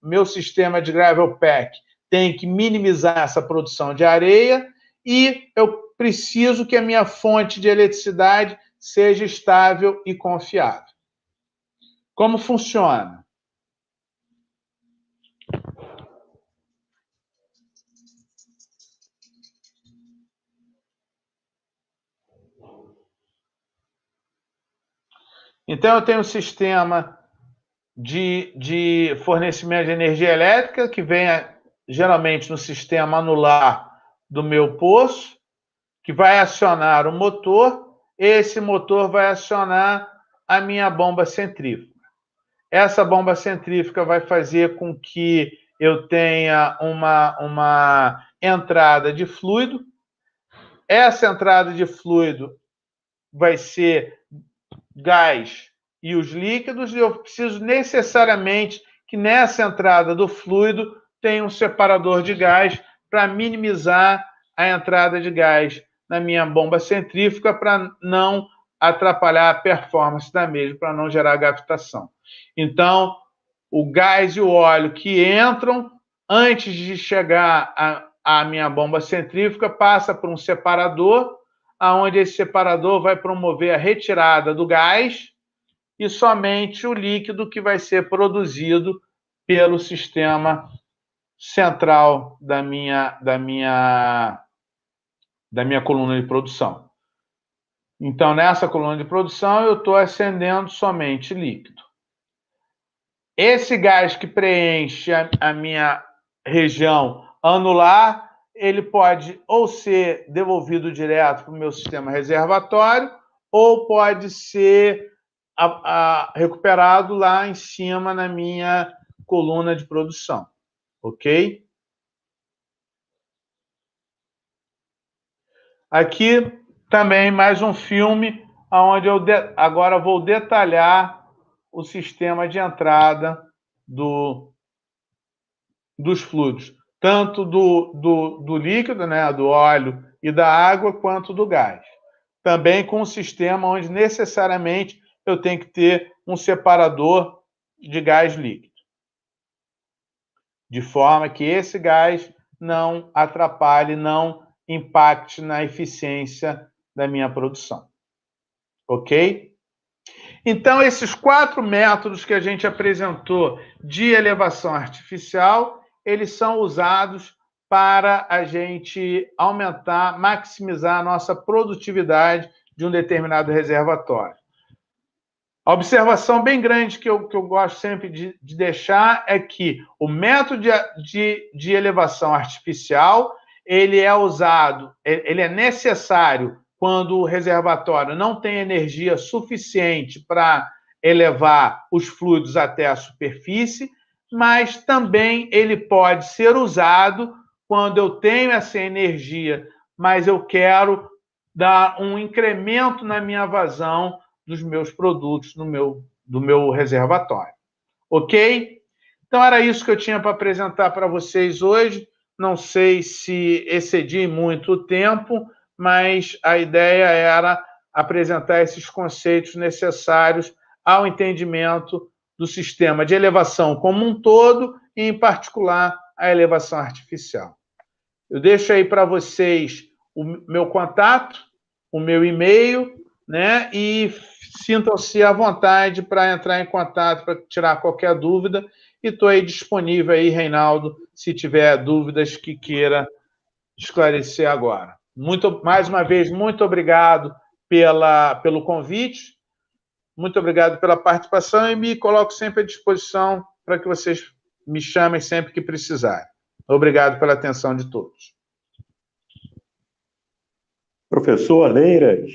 meu sistema de gravel pack tem que minimizar essa produção de areia e eu preciso que a minha fonte de eletricidade seja estável e confiável. Como funciona? Então, eu tenho um sistema de fornecimento de energia elétrica que vem geralmente no sistema anular do meu poço, que vai acionar o motor. Esse motor vai acionar a minha bomba centrífuga. Essa bomba centrífuga vai fazer com que eu tenha uma entrada de fluido. Essa entrada de fluido vai ser gás e os líquidos, e eu preciso necessariamente que nessa entrada do fluido tenha um separador de gás para minimizar a entrada de gás na minha bomba centrífuga, para não atrapalhar a performance da mesma, para não gerar gravitação. Então, o gás e o óleo que entram, antes de chegar à minha bomba centrífuga, passa por um separador, onde esse separador vai promover a retirada do gás e somente o líquido que vai ser produzido pelo sistema central da minha coluna de produção. Então, nessa coluna de produção, eu estou acendendo somente líquido. Esse gás que preenche a minha região anular, ele pode ou ser devolvido direto para o meu sistema reservatório, ou pode ser recuperado lá em cima na minha coluna de produção. Ok? Aqui também mais um filme onde eu agora vou detalhar o sistema de entrada dos fluidos, tanto do líquido, né, do óleo e da água, quanto do gás. Também com um sistema onde necessariamente eu tenho que ter um separador de gás líquido, de forma que esse gás não atrapalhe, não impacte na eficiência da minha produção. Ok? Então, esses 4 métodos que a gente apresentou de elevação artificial, eles são usados para a gente aumentar, maximizar a nossa produtividade de um determinado reservatório. A observação bem grande que eu gosto sempre de deixar é que o método de elevação artificial, ele é usado, ele é necessário quando o reservatório não tem energia suficiente para elevar os fluidos até a superfície, mas também ele pode ser usado quando eu tenho essa energia, mas eu quero dar um incremento na minha vazão dos meus produtos do meu reservatório. Ok? Então, era isso que eu tinha para apresentar para vocês hoje. Não sei se excedi muito o tempo, mas a ideia era apresentar esses conceitos necessários ao entendimento do sistema de elevação como um todo, e, em particular, a elevação artificial. Eu deixo aí para vocês o meu contato, o meu e-mail, né? E sintam-se à vontade para entrar em contato, para tirar qualquer dúvida. E estou aí disponível aí, Reinaldo, se tiver dúvidas que queira esclarecer agora. Mais uma vez, muito obrigado pelo convite, muito obrigado pela participação e me coloco sempre à disposição para que vocês me chamem sempre que precisarem. Obrigado pela atenção de todos. Professor Leiras,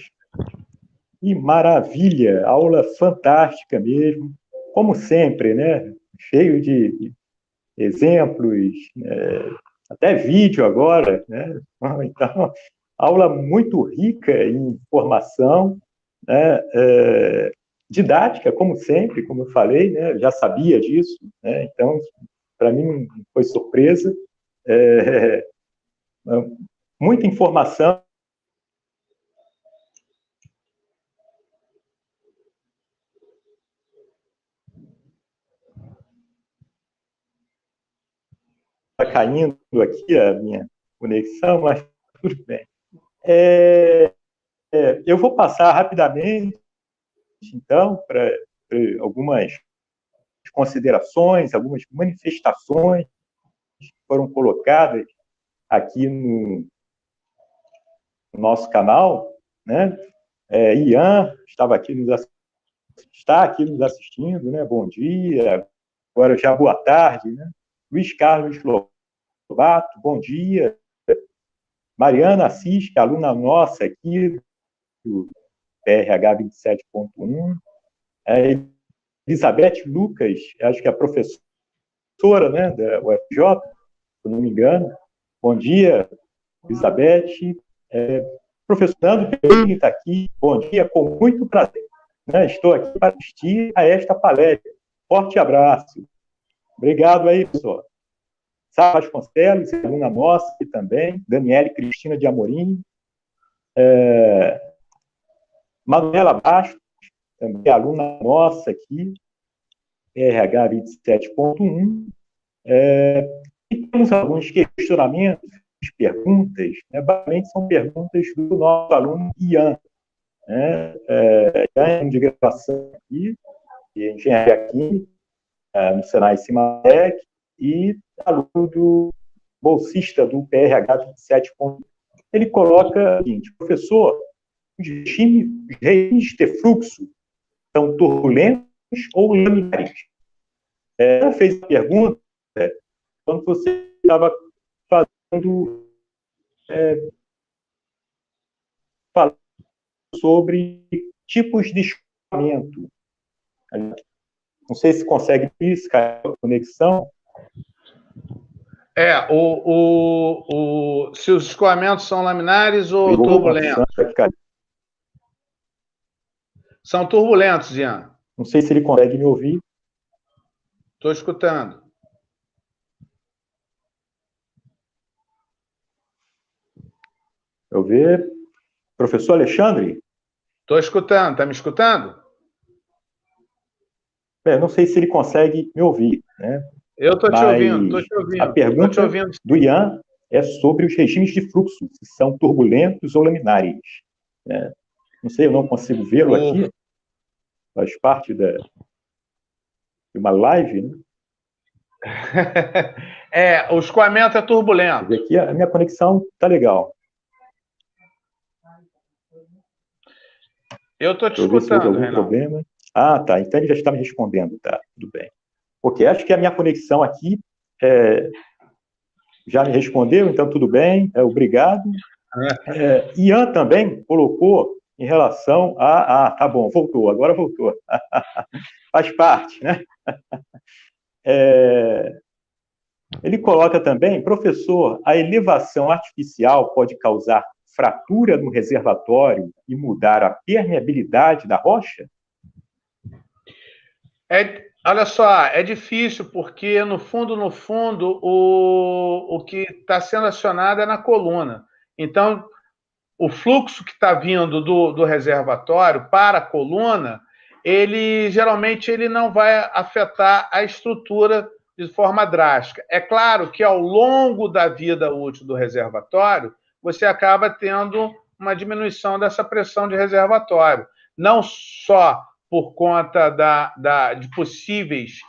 que maravilha, aula fantástica mesmo, como sempre, né? Cheio de exemplos, até vídeo agora, né? Então, aula muito rica em informação, né? Didática, como sempre, como eu falei, né? Já sabia disso, né? Então, para mim não foi surpresa. Muita informação. Está caindo aqui a minha conexão, mas tudo bem. Eu vou passar rapidamente, então, para algumas considerações, algumas manifestações que foram colocadas aqui no nosso canal, né? Ian está aqui nos assistindo, né? Bom dia, agora já boa tarde, né? Luiz Carlos Lobato, bom dia. Mariana Assis, que é aluna nossa aqui do PRH 27.1. Elizabeth Lucas, acho que é a professora, né, da UFJ, se não me engano. Bom dia, Elizabeth. Professor Nando Perini está aqui. Bom dia, com muito prazer. Né? Estou aqui para assistir a esta palestra. Forte abraço. Obrigado aí, pessoal. Sara Vasconcelos, aluna nossa aqui também. Daniele Cristina de Amorim. Manuela Bastos, também aluna nossa aqui, RH 27.1. E temos alguns questionamentos, perguntas, né? Basicamente são perguntas do nosso aluno Ian. Ian de graduação aqui, de Engenharia Química, no Senai Cimatec, e aluno do bolsista do PRH 27. Ele coloca o seguinte: professor, os regimes de fluxo são turbulentos ou laminares? Ela fez a pergunta quando você estava falando sobre tipos de escoamento. Não sei se consegue isso, a conexão. Se os escoamentos são laminares ou turbulentos? São turbulentos, Ian. Não sei se ele consegue me ouvir. Estou escutando. Eu ver. Professor Alexandre? Estou escutando. Está me escutando? Não sei se ele consegue me ouvir, né? Eu estou te ouvindo, estou te ouvindo. A pergunta do Ian é sobre os regimes de fluxo, se são turbulentos ou laminares. Não sei, eu não consigo vê-lo aqui. Faz parte de uma live, né? O escoamento é turbulento. Aqui a minha conexão está legal. Eu estou te escutando, algum problema. Ah, tá. Então ele já está me respondendo. Tá, tudo bem. Porque acho que a minha conexão aqui já me respondeu, então tudo bem. Obrigado. Ian também colocou em relação a... tá bom, voltou, agora voltou. Faz parte, né? Ele coloca também, professor, a elevação artificial pode causar fratura no reservatório e mudar a permeabilidade da rocha? Olha só, é difícil, porque, no fundo, o que está sendo acionado é na coluna. Então, o fluxo que está vindo do reservatório para a coluna, geralmente ele não vai afetar a estrutura de forma drástica. É claro que, ao longo da vida útil do reservatório, você acaba tendo uma diminuição dessa pressão de reservatório. Não só por conta de possíveis,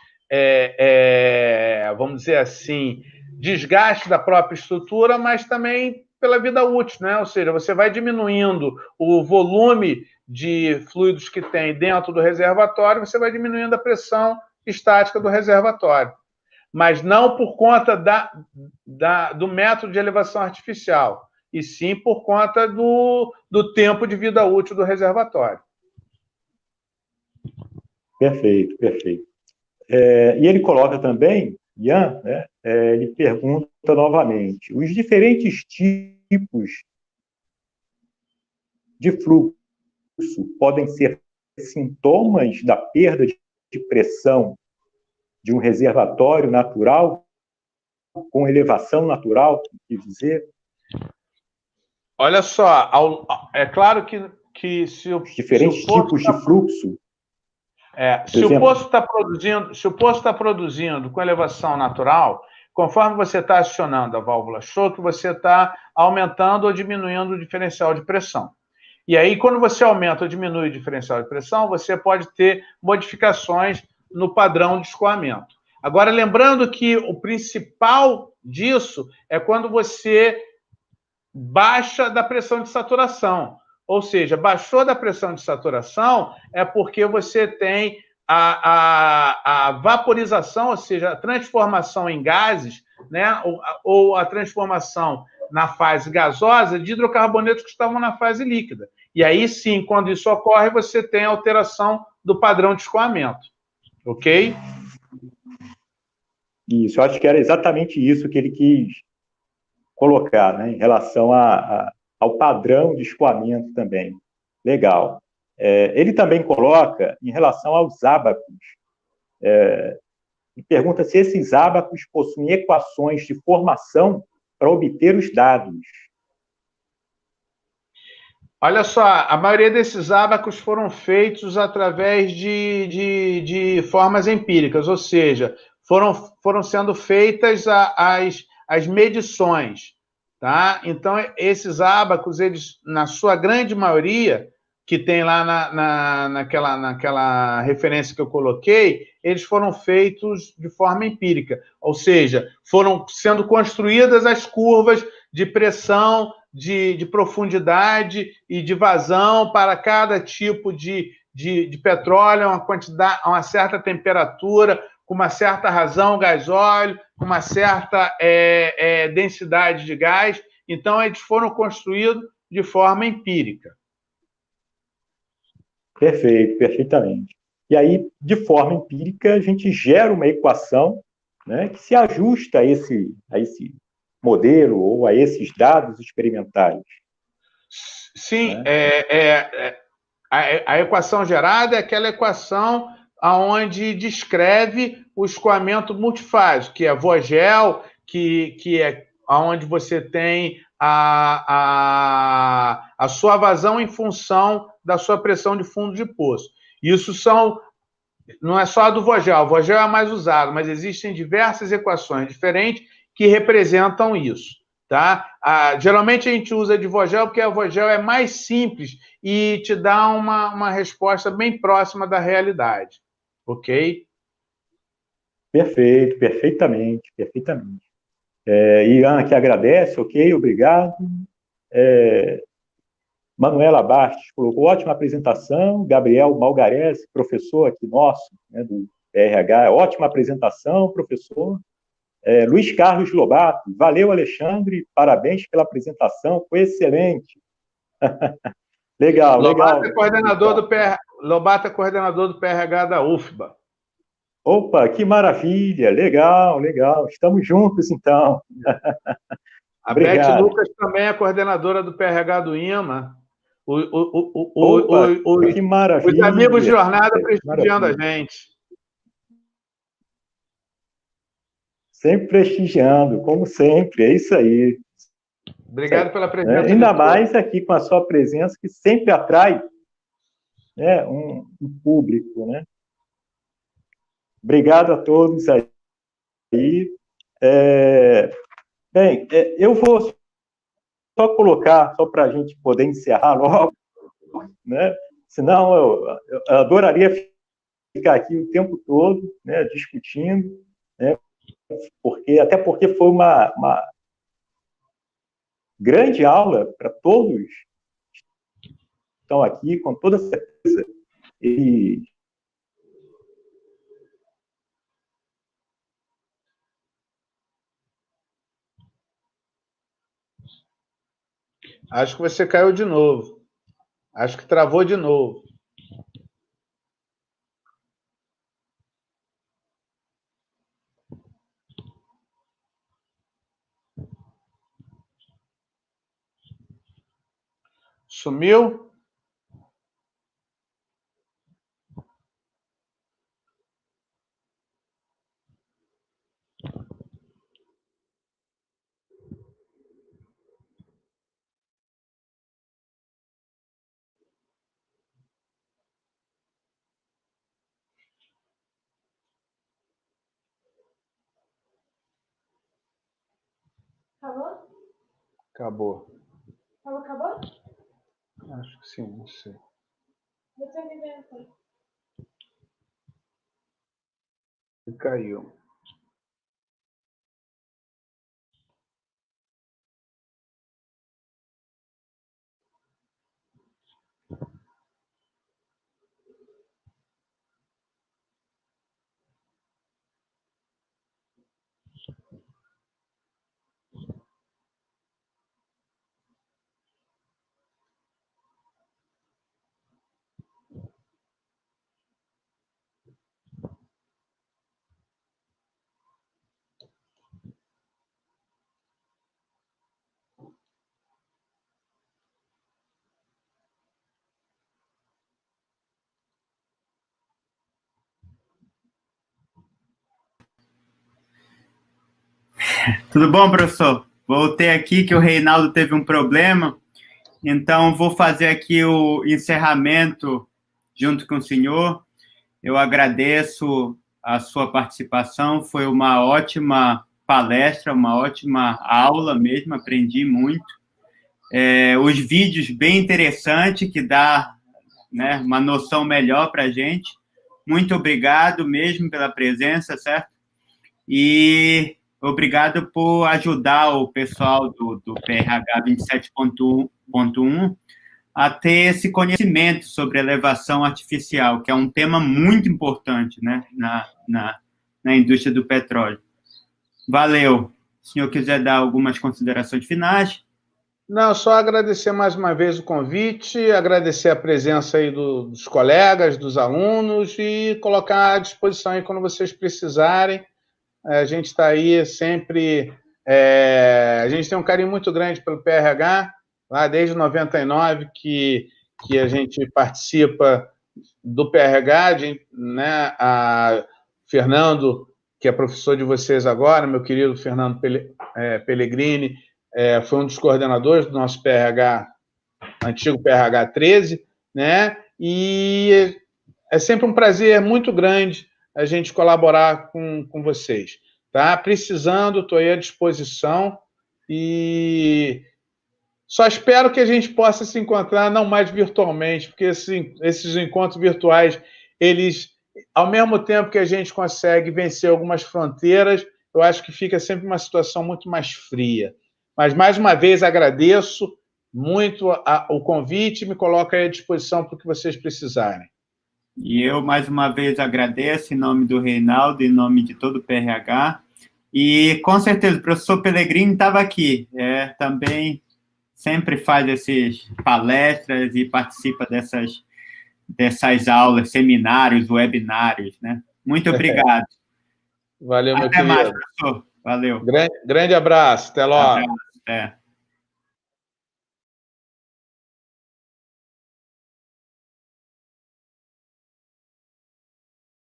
vamos dizer assim, desgaste da própria estrutura, mas também pela vida útil, né? Ou seja, você vai diminuindo o volume de fluidos que tem dentro do reservatório, você vai diminuindo a pressão estática do reservatório. Mas não por conta do método de elevação artificial, e sim por conta do tempo de vida útil do reservatório. Perfeito, perfeito. E ele coloca também, Ian, né, ele pergunta novamente, os diferentes tipos de fluxo podem ser sintomas da perda de pressão de um reservatório natural, com elevação natural, quer dizer? Olha só, é claro que se o diferentes tipos de fluxo. Se o poço está produzindo com elevação natural, conforme você está acionando a válvula choke, você está aumentando ou diminuindo o diferencial de pressão. E aí, quando você aumenta ou diminui o diferencial de pressão, você pode ter modificações no padrão de escoamento. Agora, lembrando que o principal disso é quando você baixa da pressão de saturação. Ou seja, baixou da pressão de saturação é porque você tem a vaporização, ou seja, a transformação em gases, né, ou a transformação na fase gasosa de hidrocarbonetos que estavam na fase líquida. E aí sim, quando isso ocorre, você tem alteração do padrão de escoamento. Ok? Isso, eu acho que era exatamente isso que ele quis colocar, né, em relação ao padrão de escoamento também. Legal. Ele também coloca em relação aos ábacos. E pergunta se esses ábacos possuem equações de formação para obter os dados. Olha só, a maioria desses ábacos foram feitos através de formas empíricas, ou seja, foram sendo feitas as medições, tá? Então, esses ábacos, eles, na sua grande maioria, que tem lá naquela referência que eu coloquei, eles foram feitos de forma empírica, ou seja, foram sendo construídas as curvas de pressão, de profundidade e de vazão para cada tipo de petróleo, uma certa temperatura, com uma certa razão gás-óleo, com uma certa densidade de gás. Então, eles foram construídos de forma empírica. Perfeito, perfeitamente. E aí, de forma empírica, a gente gera uma equação né, que se ajusta a esse modelo ou a esses dados experimentais. Sim, né? A equação gerada é aquela equação onde descreve o escoamento multifásico, que é Vogel, que é onde você tem a sua vazão em função da sua pressão de fundo de poço. Isso não é só a do Vogel, o Vogel é a mais usado, mas existem diversas equações diferentes que representam isso. Tá? Geralmente a gente usa de Vogel porque a Vogel é mais simples e te dá uma resposta bem próxima da realidade. Ok? Perfeito, perfeitamente. Ian que agradece, ok, obrigado. Manuela Bastos colocou ótima apresentação. Gabriel Malgarese, professor aqui nosso, né, do PRH, ótima apresentação, professor. Luiz Carlos Lobato, valeu, Alexandre, parabéns pela apresentação, foi excelente. Legal, Lobato legal. É Lobato é coordenador do PRH da UFBA. Opa, que maravilha, legal, legal. Estamos juntos, então. A Beth Lucas também é coordenadora do PRH do IMA. Opa, que maravilha. Os amigos de jornada prestigiando a gente. Sempre prestigiando, como sempre, é isso aí. Obrigado pela presença. Ainda mais aqui com a sua presença, que sempre atrai, né, um público, né? Obrigado a todos aí. Bem, eu vou só colocar, só para a gente poder encerrar logo, né? Senão eu adoraria ficar aqui o tempo todo, né, discutindo, né? Até porque foi uma grande aula para todos que estão aqui, com toda certeza. E acho que você caiu de novo. Acho que travou de novo. Sumiu? Acabou? Acabou. Acabou? Acho que sim, não sei. Você me vê. E caiu. Tudo bom, professor? Voltei aqui que o Reinaldo teve um problema, então vou fazer aqui o encerramento junto com o senhor. Eu agradeço a sua participação, foi uma ótima palestra, uma ótima aula mesmo, aprendi muito. Os vídeos bem interessantes, que dá, né, uma noção melhor para a gente. Muito obrigado mesmo pela presença, certo? E obrigado por ajudar o pessoal do PRH 27.1 a ter esse conhecimento sobre elevação artificial, que é um tema muito importante, né, na indústria do petróleo. Valeu. Se o senhor quiser dar algumas considerações finais. Não, só agradecer mais uma vez o convite, agradecer a presença aí dos colegas, dos alunos e colocar à disposição aí quando vocês precisarem. A gente está aí sempre... a gente tem um carinho muito grande pelo PRH, lá desde 99 que a gente participa do PRH, né? A Fernando, que é professor de vocês agora, meu querido Fernando Pellegrini, foi um dos coordenadores do nosso PRH, antigo PRH 13, né? E é sempre um prazer muito grande a gente colaborar com vocês. Tá? Precisando, estou aí à disposição e só espero que a gente possa se encontrar não mais virtualmente, porque esses encontros virtuais, eles, ao mesmo tempo que a gente consegue vencer algumas fronteiras, eu acho que fica sempre uma situação muito mais fria. Mas, mais uma vez, agradeço muito o convite e me coloco aí à disposição para o que vocês precisarem. E eu, mais uma vez, agradeço em nome do Reinaldo, em nome de todo o PRH. E, com certeza, o professor Pellegrini estava aqui. Também sempre faz essas palestras e participa dessas aulas, seminários, webinários, né? Muito obrigado. Valeu, meu Até querido. mais, professor. Valeu. Grande abraço. Até logo. Até.